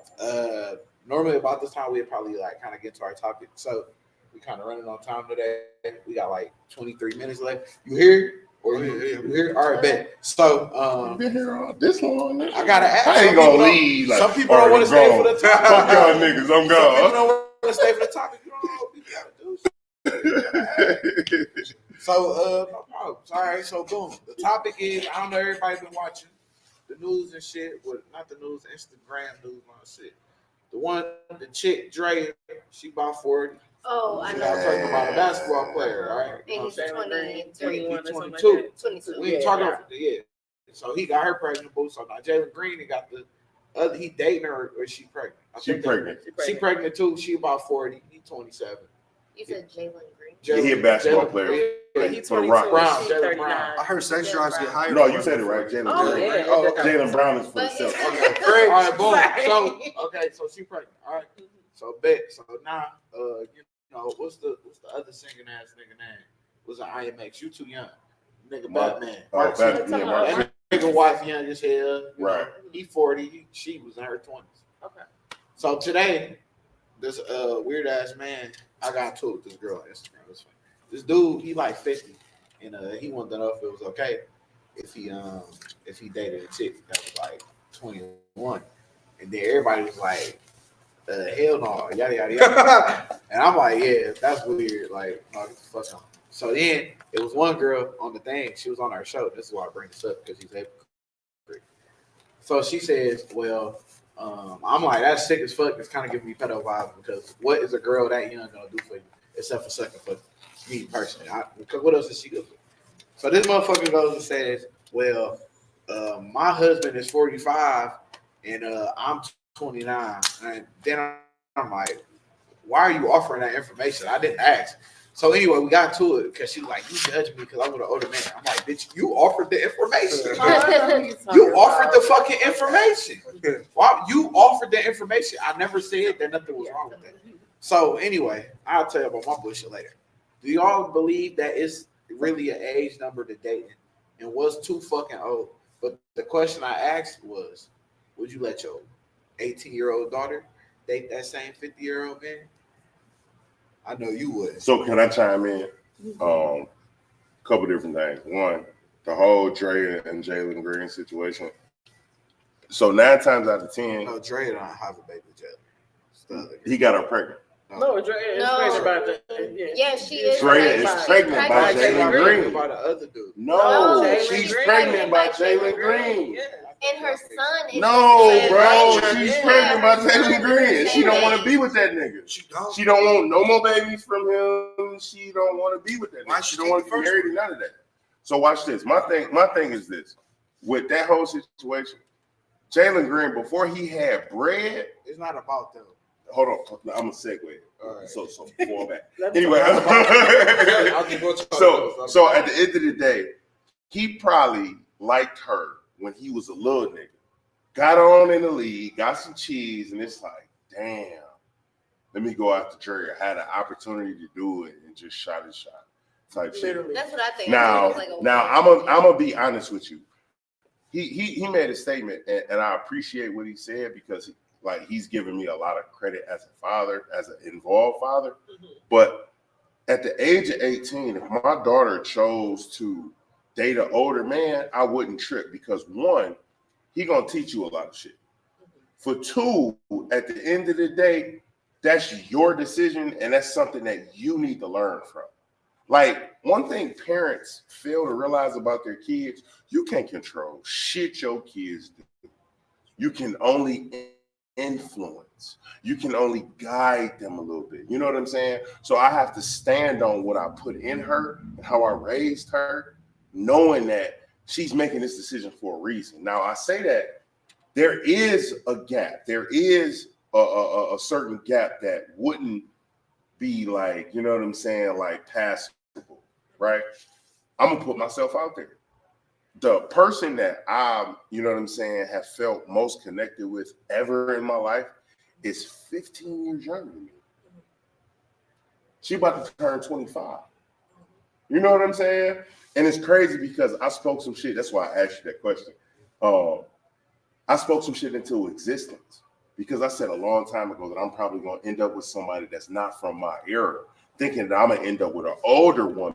B: normally about this time we'd probably like kind of get to our topic. So we kind of running on time today. We got like 23 minutes left. You hear? Or you hear? All right, bet. So
C: Been here all this long.
B: I gotta ask.
C: I ain't gonna leave. Like,
B: some people don't want to stay for the
C: Fuck
B: topic.
C: y'all niggas, I'm
B: Some people
C: gone.
B: don't want to stay for the topic. You don't know what you gotta do. So, no problem. All right, so boom. The topic is, I don't know, everybody been watching the news and shit. Well, not the news, Instagram news and shit. The one, the chick, Dre, she about 40.
D: Oh, I
B: I'm
D: know.
B: talking about a basketball player, all right?
D: And he's
A: Jalen Green,
D: 23,
A: 21 or something like
B: 22.
A: that.
D: 22.
B: We ain't talking about, yeah. So he got her pregnant, boo. So now Jalen Green, he got the other, he dating her or she pregnant? I
C: She
B: think
C: pregnant.
B: She pregnant too. She about 40. He 27.
D: You said Jalen Green.
C: He a basketball
B: Jalen-
C: player.
B: Yeah,
A: He's
C: For the
A: 22,
C: Rock.
B: Brown,
A: she's
B: Jalen
A: 39.
B: Brown.
F: I heard sex drives get higher.
C: No, you said it right. Jalen
A: Oh,
C: Green.
A: yeah.
B: Oh, okay.
C: Jalen Brown is for
D: But
C: himself.
D: it's-
B: Okay, all right, boom.
A: Sorry.
B: So, okay, so she pregnant. All right. So bet. So now, you know, what's the other singing ass nigga name? Was an IMX? You too young, nigga.
C: Mark-
B: Batman.
C: Oh,
B: Mark
C: Batman,
B: Simpson.
C: yeah, Mark
B: That nigga wife young as hell. you know.
C: Right.
B: He 40. She was in her 20s.
A: Okay.
B: So today, this weird ass man, I got into it with this girl on Instagram. It's funny. This dude, he like 50, and he wanted to know if it was okay if he dated a chick that was like 21, and then everybody was like, hell no, yada yada yada, and I'm like, yeah, that's weird, like, no, get the fuck on. So then it was one girl on the thing. She was on our show. This is why I bring this up because he's able. So she says, well. I'm like, that's sick as fuck. It's kind of giving me pedo vibes because what is a girl that young gonna do for you except for sucking for me personally? Because what else is she good for? So this motherfucker goes and says, well, my husband is 45 and I'm 29. And then I'm like, why are you offering that information? I didn't ask. So anyway, we got to it because she was like, you judge me because I'm with an older man. I'm like, bitch, you offered the information. You offered the fucking information. Why you offered the information? I never said that nothing was wrong with that. So anyway, I'll tell you about my bullshit later. Do y'all believe that it's really an age number to dating and was too fucking old? But the question I asked was, would you let your 18-year-old daughter date that same 50-year-old man? I know you would.
C: So can I chime in? Couple different things. One, the whole Dre and Jalen Green situation. So 9 times out of 10,
B: No, Dre don't have a baby Jalen.
C: he got her pregnant.
A: No, Dre is
D: No.
A: pregnant about that.
D: Yeah, she is.
C: Dre is pregnant by Jalen Green.
B: By the other dude.
C: No,
D: No,
C: she's
D: she's
C: pregnant by
D: pregnant
C: Jalen Green.
A: Yeah.
D: And her son is.
C: No,
D: the same
C: bro,
D: age.
C: she's
A: Yeah.
C: pregnant by
D: Her son
C: Jalen
D: is
C: Green.
D: the
C: She don't
D: same
C: want to
D: age.
C: be with that nigga.
F: She don't.
C: She don't want no more babies from him. She don't want to be with that
F: Why
C: nigga.
F: she
C: She don't want to
F: take
C: be
F: the first
C: married or none of that. So watch this. My thing is this. With that whole situation, Jalen Green, before he had bread,
B: It's not about them.
C: hold on, I'm a segue.
B: All right.
C: So fall back.
A: Let's
C: Anyway,
A: talk
B: I'll just go to
C: so at the end of the day, he probably liked her when he was a little nigga. Got on in the league, got some cheese, and it's like, damn, let me go after Dre. I had an opportunity to do it and just shot his shot. Type shit.
A: Literally.
D: That's what I think.
C: Now,
D: It's like a
C: I'm
D: weird-
C: gonna be honest with you. He made a statement, and I appreciate what he said because he's giving me a lot of credit as a father, as an involved father. But at the age of 18, if my daughter chose to date an older man, I wouldn't trip because one, he gonna teach you a lot of shit. For two, at the end of the day, that's your decision, and that's something that you need to learn from. Like, one thing parents fail to realize about their kids, you can't control shit your kids do. You can only influence. You can only guide them a little bit. You know what I'm saying? So I have to stand on what I put in her and how I raised her, knowing that she's making this decision for a reason. Now, I say that there is a gap. There is a certain gap that wouldn't be like, you know what I'm saying, like passable, right? I'm going to put myself out there. The person that I, you know what I'm saying, have felt most connected with ever in my life is 15 years younger than me. She about to turn 25. You know what I'm saying? And it's crazy because I spoke some shit. That's why I asked you that question. I spoke some shit into existence because I said a long time ago that I'm probably going to end up with somebody that's not from my era, thinking that I'm going to end up with an older woman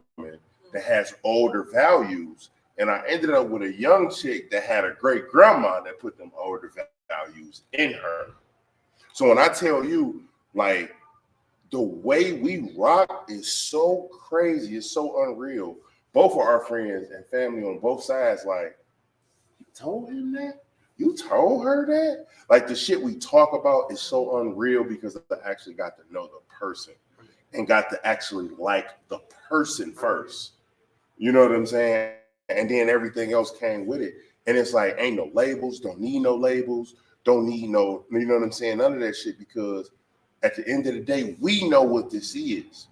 C: that has older values. And I ended up with a young chick that had a great grandma that put them older values in her. So when I tell you, like, the way we rock is so crazy, it's so unreal. Both of our friends and family on both sides, like, you told him that? You told her that? Like, the shit we talk about is so unreal because I actually got to know the person and got to actually like the person first. You know what I'm saying? And then everything else came with it. And it's like, ain't no labels, don't need no labels, don't need no, you know what I'm saying? None of that shit, because at the end of the day, we know what this is.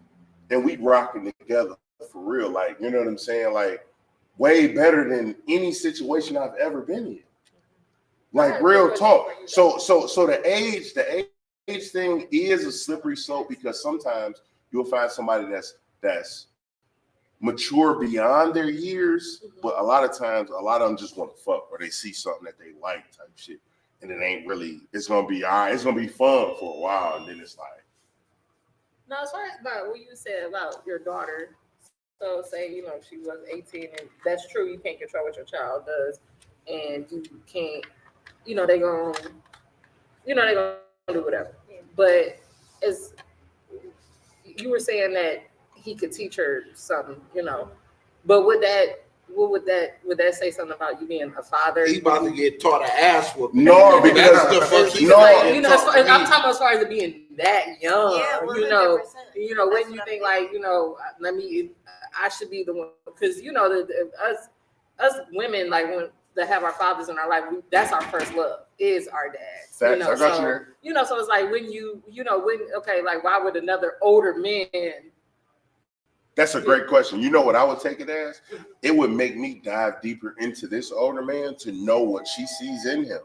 C: And we rocking together for real. Like, you know what I'm saying? Like, way better than any situation I've ever been in. Like, real talk. So the age thing is a slippery slope because sometimes you'll find somebody that's mature beyond their years, but a lot of times, a lot of them just want to fuck or they see something that they like type shit. And it ain't really, it's gonna be all right, it's gonna be fun for a while, and then it's like.
A: No, as far as about what you said about your daughter, so say, you know, she was 18, and that's true, you can't control what your child does, and you can't, you know, they're gonna do whatever. But as you were saying that he could teach her something, you know, but would that say something about you being a father?
E: He about to get taught an ass whooping.
C: No, because
E: That's the fuck he's
C: no,
E: like,
A: you know, I'm talking about as far as it being that young.
D: Yeah, 100%.
A: You know, when
D: That's
A: you
D: what
A: think
D: I
A: like, you know, I should be the one, because you know, us women, like when that have our fathers in our life, that's our first love is our dads.
C: Facts,
A: You know,
C: I got
A: so
C: you there.
A: you know, so it's like when okay, like why would another older man?
C: That's a great question. You know what I would take it as? It would make me dive deeper into this older man to know what she sees in him,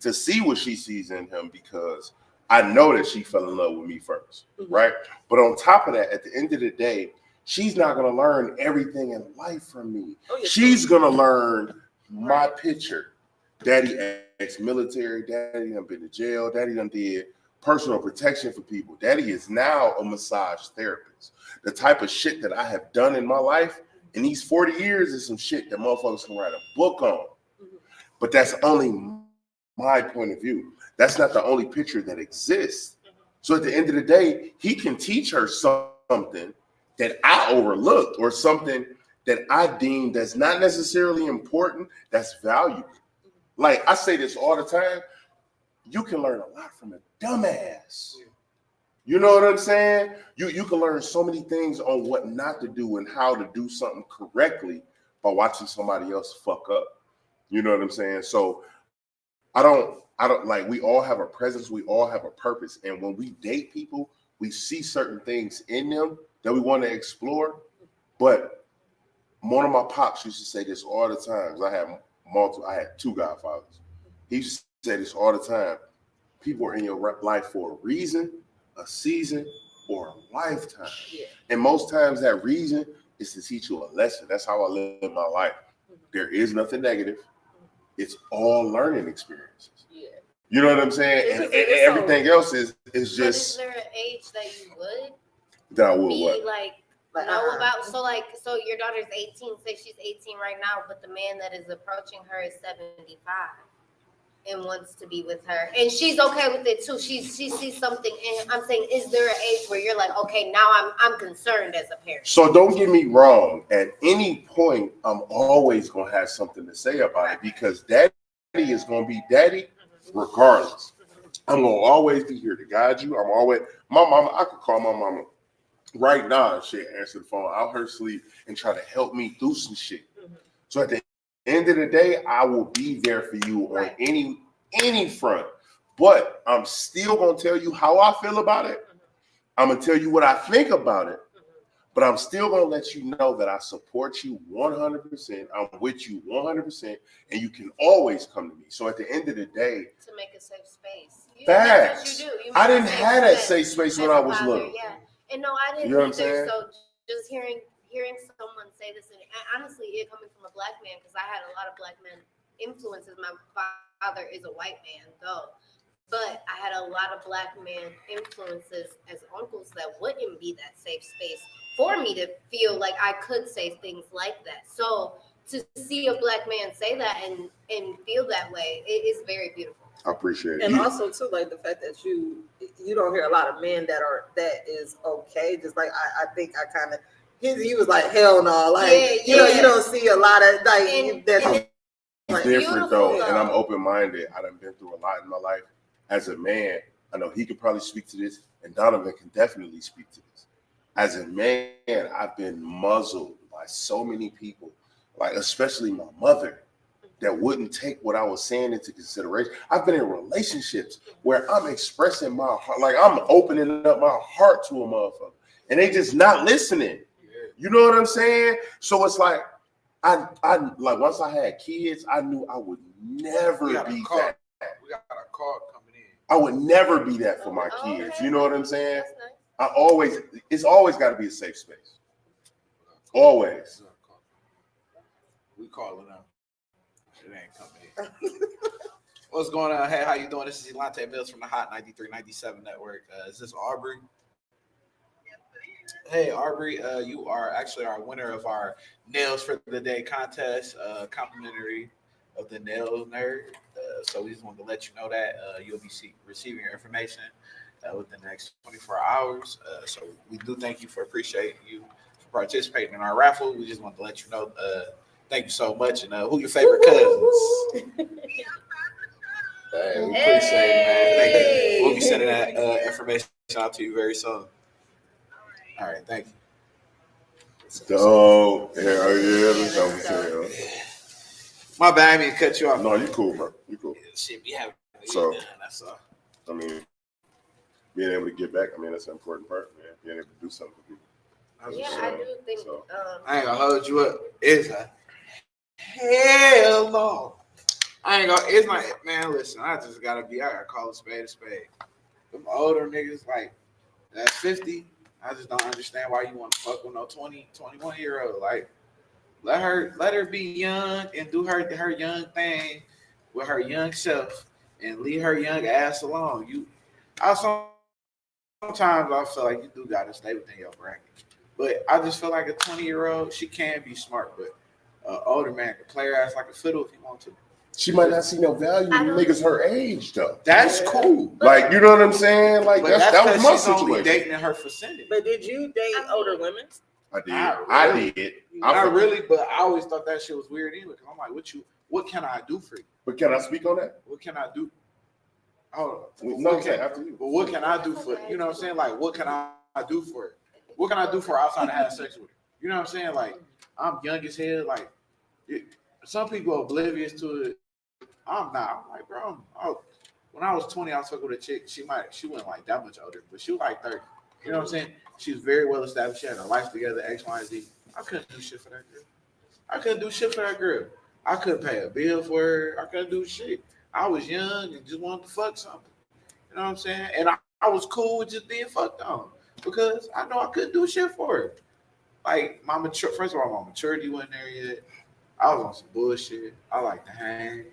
C: to see what she sees in him, because I know that she fell in love with me first, right? But on top of that, at the end of the day, she's not going to learn everything in life from me. She's going to learn my picture. Daddy ex-military, daddy done been to jail, daddy done did personal protection for people. Daddy is now a massage therapist. The type of shit that I have done in my life in these 40 years is some shit that motherfuckers can write a book on. But that's only my point of view. That's not the only picture that exists. So at the end of the day, he can teach her something that I overlooked or something that I deem that's not necessarily important, that's valuable. Like I say this all the time, you can learn a lot from a dumbass. You know what I'm saying? You can learn so many things on what not to do and how to do something correctly by watching somebody else fuck up. You know what I'm saying? So I don't like, we all have a presence, we all have a purpose. And when we date people, we see certain things in them that we want to explore. But one of my pops used to say this all the time, because I had two godfathers. He used to say this all the time. People are in your life for a reason, a season, or a lifetime. Yeah. And most times that reason is to teach you a lesson. That's how I live my life. There is nothing negative. It's all learning experiences. Yeah. You know what I'm saying? And everything else is just.
D: But is there an age that you would?
C: That I would
D: be
C: what?
D: like know about? So your daughter's 18. Say she's 18 right now, but the man that is approaching her is 75. And wants to be with her, and she's okay with it too. She sees something in him. I'm saying, is there an age where you're like, okay, now I'm concerned as a parent?
C: So don't get me wrong. At any point, I'm always gonna have something to say about it, because daddy is gonna be daddy regardless. I'm gonna always be here to guide you. My mama. I could call my mama right now and shit, answer the phone out her sleep and try to help me through some shit. So at the end of the day, I will be there for you on any front. But I'm still gonna tell you how I feel about it. I'm gonna tell you what I think about it. But I'm still gonna let you know that I support you 100%. I'm with you 100%, and you can always come to me. So at the end of the day,
D: to make a safe space.
C: Facts.
D: That's what you do. You
C: I
D: make a
C: didn't
D: safe
C: have that
D: space
C: safe space when
D: as
C: I
D: a
C: was
D: father,
C: little.
D: Yeah, and no, I didn't
C: You know what I'm
D: either.
C: saying?
D: So just hearing someone say this, and honestly, it coming from a black man, because I had a lot of black men influences. My father is a white man, though, but I had a lot of black man influences as uncles that wouldn't be that safe space for me to feel like I could say things like that. So to see a black man say that and feel that way, it is very beautiful.
C: I appreciate it.
A: And also too, like the fact that you don't hear a lot of men that is okay. Just like I think I kind of he was like hell no, like you know you don't see a lot of like that's
C: It's different though, and I'm open minded. I done been through a lot in my life. As a man, I know he could probably speak to this, and Donovan can definitely speak to this. As a man, I've been muzzled by so many people, like especially my mother, that wouldn't take what I was saying into consideration. I've been in relationships where I'm expressing my heart, like I'm opening up my heart to a motherfucker, and they just not listening. You know what I'm saying? So it's like, I like once I had kids, I knew I would never be that.
B: We got a call coming in.
C: I would never be that for my kids. You know what I'm saying?
D: That's nice.
C: It's always got to be a safe space. Always.
B: We calling up. It ain't coming in. What's going on? Hey, how you doing? This is Elante Mills from the Hot 93.97 Network. Is this Aubrey? Hey, Aubrey, you are actually our winner of our Nails for the Day contest, complimentary of the Nail Nerd. So we just wanted to let you know that you'll be receiving your information within the next 24 hours. So we do thank you for appreciating you for participating in our raffle. We just wanted to let you know, thank you so much. And who your favorite cousins? We appreciate it, man. Thank you. We'll be sending that information out to you very soon. All right, thank you.
C: So, that's how we say.
B: My bad, I mean, cut you off.
C: No, you cool, bro. You cool.
B: Shit, be having
C: So,
B: that's all.
C: I mean, being able to get back, I mean, that's an important part, man. Being able to do something for people.
D: Yeah, I do think.
C: So.
B: I ain't gonna hold you up. It's a hell no. I ain't gonna. It's not, man. Listen, I gotta call a spade a spade. Them older niggas like that's 50. I just don't understand why you want to fuck with no 20, 21-year-old. Like, let her be young and do her young thing with her young self and leave her young ass alone. Sometimes I feel like you do gotta stay within your bracket. But I just feel like a 20-year-old, she can be smart, but an older man can play her ass like a fiddle if he wants to.
C: She might not see no value in niggas her age, though.
B: That's cool.
C: Like, you know what I'm saying? Like, that was my
B: she's
C: situation.
B: Only dating in her vicinity.
A: But did you date older women?
C: I did.
B: I
C: did.
B: Not really, but I always thought that shit was weird anyway. Cause I'm like, what can I do for you?
C: But can I speak on that?
B: What can I do? Hold on.
C: No, after you.
B: But what can I do for you know what I'm saying? Like, what can I do for her? What can I do for her outside of having sex with her? You know what I'm saying? Like, I'm young as hell. Like, some people are oblivious to it. I'm not. I'm like, bro, when I was 20, I was fucking with a chick. She wasn't like that much older, but she was like 30. You know what I'm saying? She was very well established. She had her life together, X, Y, and Z. I couldn't do shit for that girl. I couldn't pay a bill for her. I couldn't do shit. I was young and just wanted to fuck something. You know what I'm saying? And I was cool with just being fucked on because I know I couldn't do shit for her. Like, first of all, my maturity wasn't there yet. I was on some bullshit. I like to hang.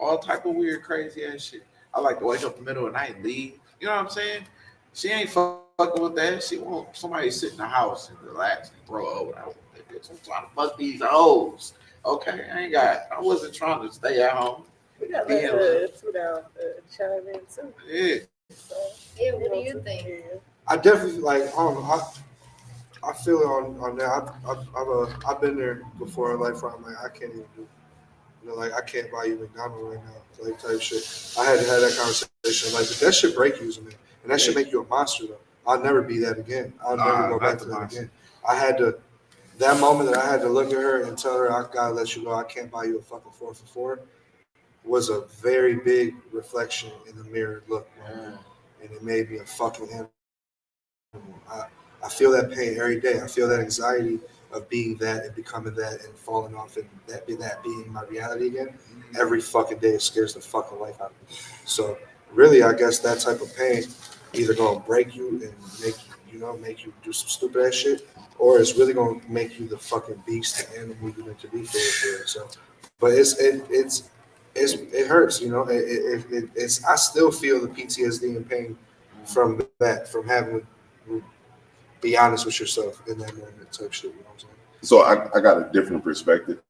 B: All type of weird, crazy ass shit. I like to wake up in the middle of the night and leave. You know what I'm saying? She ain't fucking with that. She want somebody to sit in the house and relax and grow old. I'm trying to fuck these hoes. Okay, I wasn't trying to stay at home.
A: We got to chime in too.
B: Yeah.
A: So,
D: Yeah, what do you think?
F: I definitely like. I feel it on that. I've been there before in life where I'm like, I can't even do. You know, like I can't buy you McDonald's right now, like type shit. I had to have that conversation like that should break you as a man, and that should make you a monster though. I'll never be that again. I'll never go back to that again. I had to, that moment that I had to look at her and tell her, I gotta let you go. I can't buy you a fucking 4 for $4, was a very big reflection in the mirror look moment, and it made me a fucking animal. I feel that pain every day. I feel that anxiety of being that and becoming that and falling off and that being my reality again. Every fucking day it scares the fucking life out of me. So really, I guess that type of pain either gonna break you and make you do some stupid ass shit, or it's really gonna make you the fucking beast and animal you meant to be for it. So, but it hurts, you know. It's I still feel the PTSD and pain from that, from having to be honest with yourself in that moment type shit. You know what I'm saying?
C: So I got a different perspective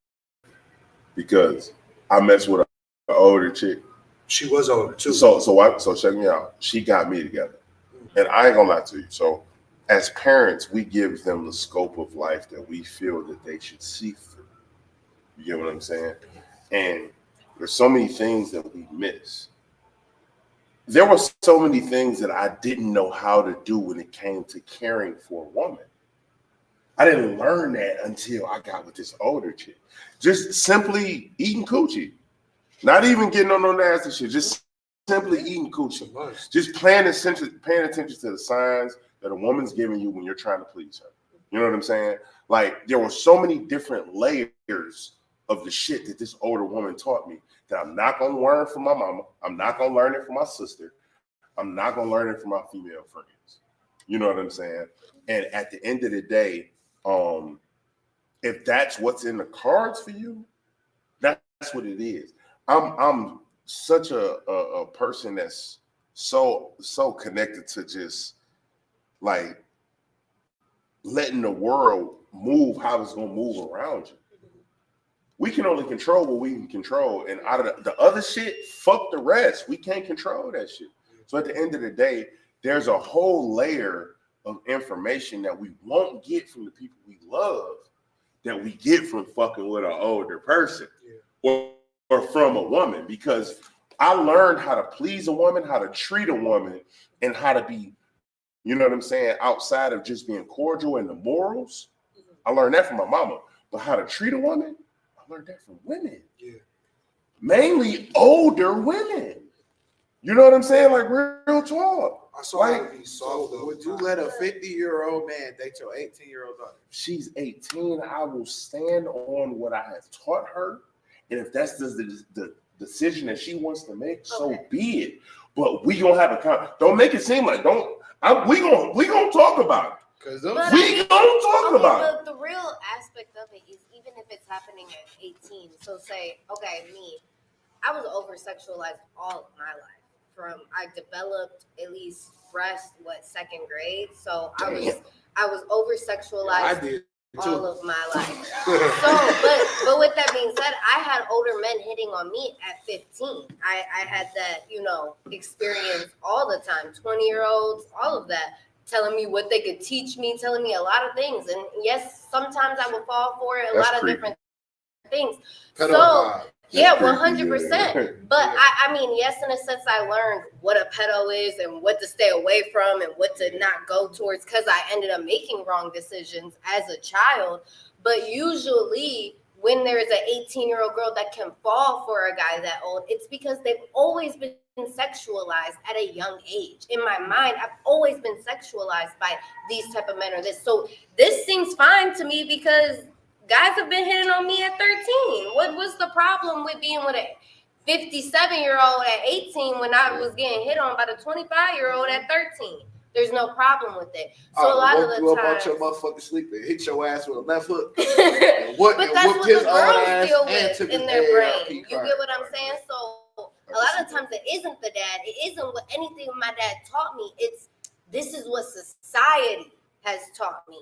C: because I messed with an older chick.
F: She was older too.
C: So check me out. She got me together, and I ain't gonna lie to you. So as parents, we give them the scope of life that we feel that they should see through. You get what I'm saying? And there's so many things that we miss. There were so many things that I didn't know how to do when it came to caring for a woman. I didn't learn that until I got with this older chick. Just simply eating coochie. Not even getting on no nasty shit. Just simply eating coochie. Just paying attention to the signs that a woman's giving you when you're trying to please her. You know what I'm saying? Like, there were so many different layers of the shit that this older woman taught me that I'm not going to learn from my mama. I'm not going to learn it from my sister. I'm not going to learn it from my female friends. You know what I'm saying? And at the end of the day, if that's what's in the cards for you, that's what it is. I'm such a person that's so connected to just like letting the world move how it's going to move around you. We can only control what we can control. And out of the other shit, fuck the rest. We can't control that shit. So at the end of the day, there's a whole layer of information that we won't get from the people we love that we get from fucking with an older person or from a woman. Because I learned how to please a woman, how to treat a woman, and how to be, you know what I'm saying, outside of just being cordial and the morals. I learned that from my mama. But how to treat a woman, I learned that from women. Yeah. Mainly older women. You know what I'm saying? Like, real talk.
F: I saw her be soft though.
B: Would you let a 50-year-old man date your 18-year-old daughter?
C: She's 18. I will stand on what I have taught her. And if that's the decision that she wants to make, so be it. But we gonna have a don't make it seem like we gonna talk about it. Cause we gonna talk about it.
D: The real aspect of it is, even if it's happening at 18. So say, me, I was over sexualized all of my life. I developed at least breast second grade. So I was over sexualized all of my life. So but with that being said, I had older men hitting on me at 15. I had that, experience all the time. 20-year-olds, all of that, telling me what they could teach me, telling me a lot of things. And yes, sometimes I would fall for it, a lot of different things. Yeah, 100%. But I mean, yes, in a sense, I learned what a pedo is and what to stay away from and what to not go towards, because I ended up making wrong decisions as a child. But usually when there's an 18-year-old girl that can fall for a guy that old, it's because they've always been sexualized at a young age. In my mind, I've always been sexualized by these type of men or this. So this seems fine to me because guys have been hitting on me at 13. What was the problem with being with a 57-year-old at 18 when I was getting hit on by the 25-year-old at 13? There's no problem with it. So a lot of the times,
E: up out your motherfucking sleep and hit your ass with a left hook.
D: But that's what the girls deal with in their brain. You get what I'm saying? So a lot of times it isn't the dad. It isn't what anything my dad taught me. This is what society has taught me,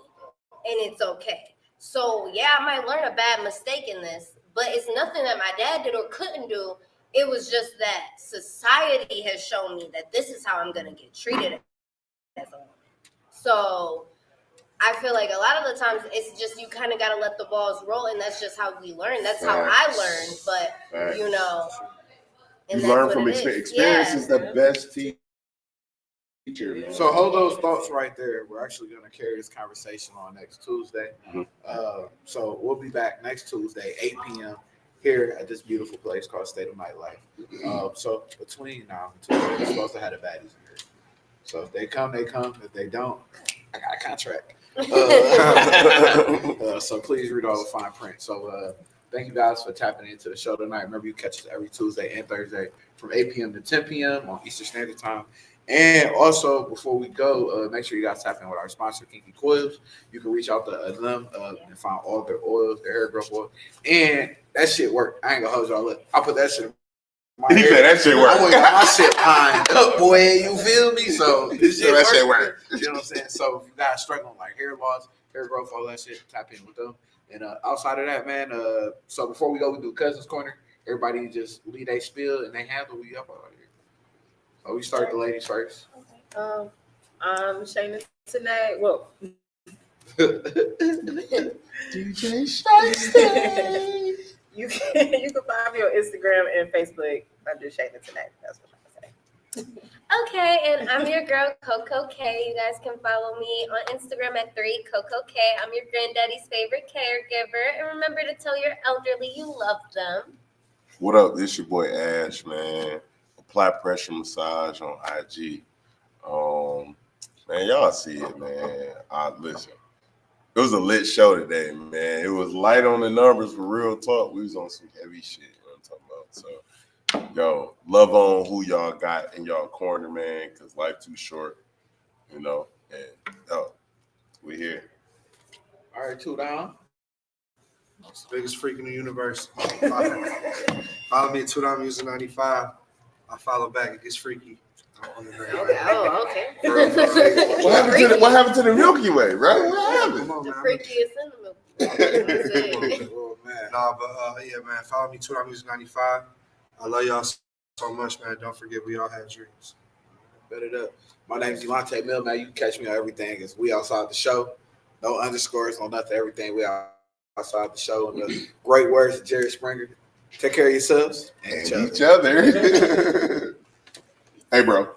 D: and it's okay. So, yeah, I might learn a bad mistake in this, but it's nothing that my dad did or couldn't do. It was just that society has shown me that this is how I'm going to get treated as a woman. So, I feel like a lot of the times it's just you kind of got to let the balls roll, and that's just how we learn. That's how I learned. But,
C: You
D: that's
C: learn
D: what
C: from
D: it is.
C: experience is the
A: Yeah.
C: best teacher. Man.
B: So hold those thoughts right there. We're actually going to carry this conversation on next Tuesday.
C: Mhm.
B: So we'll be back next Tuesday, 8 p.m. here at this beautiful place called Statetum Nightlife. So between now and Tuesday, we're supposed to have the baddies in here. So if they come, they come. If they don't, I got a contract. So please read all the fine print. So thank you guys for tapping into the show tonight. Remember, you catch us every Tuesday and Thursday from 8 p.m. to 10 p.m. on Eastern Standard Time. And also, before we go, make sure you guys tap in with our sponsor, Kinky Coils. You can reach out to them and find all their oils, their hair growth oil. And that shit worked. I ain't gonna hold y'all. Look, I put that shit in my
C: He
B: hair.
C: said that shit
B: I went
C: work.
B: got my shit lined up, boy. You feel me? So this shit
C: That shit
B: work.
C: work.
B: You know what I'm saying? So if you guys struggling like hair loss, hair growth, all that shit, tap in with them. And outside of that, man, so before we go, we do Cousins Corner. Everybody just lead a spiel and they handle we up out here. So we start the ladies first.
A: I'm Shayna tonight. Well,
C: DJ Shiesty.
A: you can find me on Instagram and Facebook under Shayna tonight. That's what I'm saying.
D: Okay, and I'm your girl, Coco K. You guys can follow me on Instagram at 3CocoK. I'm your granddaddy's favorite caregiver. And remember to tell your elderly you love them.
C: What up? This your boy Ash, man. Apply Pressure Massage on IG. Man, y'all see it, man. Listen, it was a lit show today, man. It was light on the numbers for real talk. We was on some heavy shit. You know what I'm talking about? So, yo, love on who y'all got in y'all corner, man, because life too short, you know. And yo, we here.
B: All right, 2 down.
F: It's the biggest freak in the universe. Follow me at 2 Down Music 95. I follow back. It gets freaky. On the gram.
D: Oh, okay.
C: What happened to the Milky Way, bro? What happened?
F: Come on,
D: The
F: man.
D: freakiest in the movie.
B: Oh, man.
F: Nah, but yeah, man. Follow me 2 Down Music 95. I love y'all so much, man. Don't forget, we all have dreams.
B: Bet it up. My name's Delonte Mill, man. You can catch me on everything. It's We Outside the Show. No underscores, no nothing. Everything We Outside the Show. And the great words of Jerry Springer. Take care of yourselves
C: And each other. Hey, bro.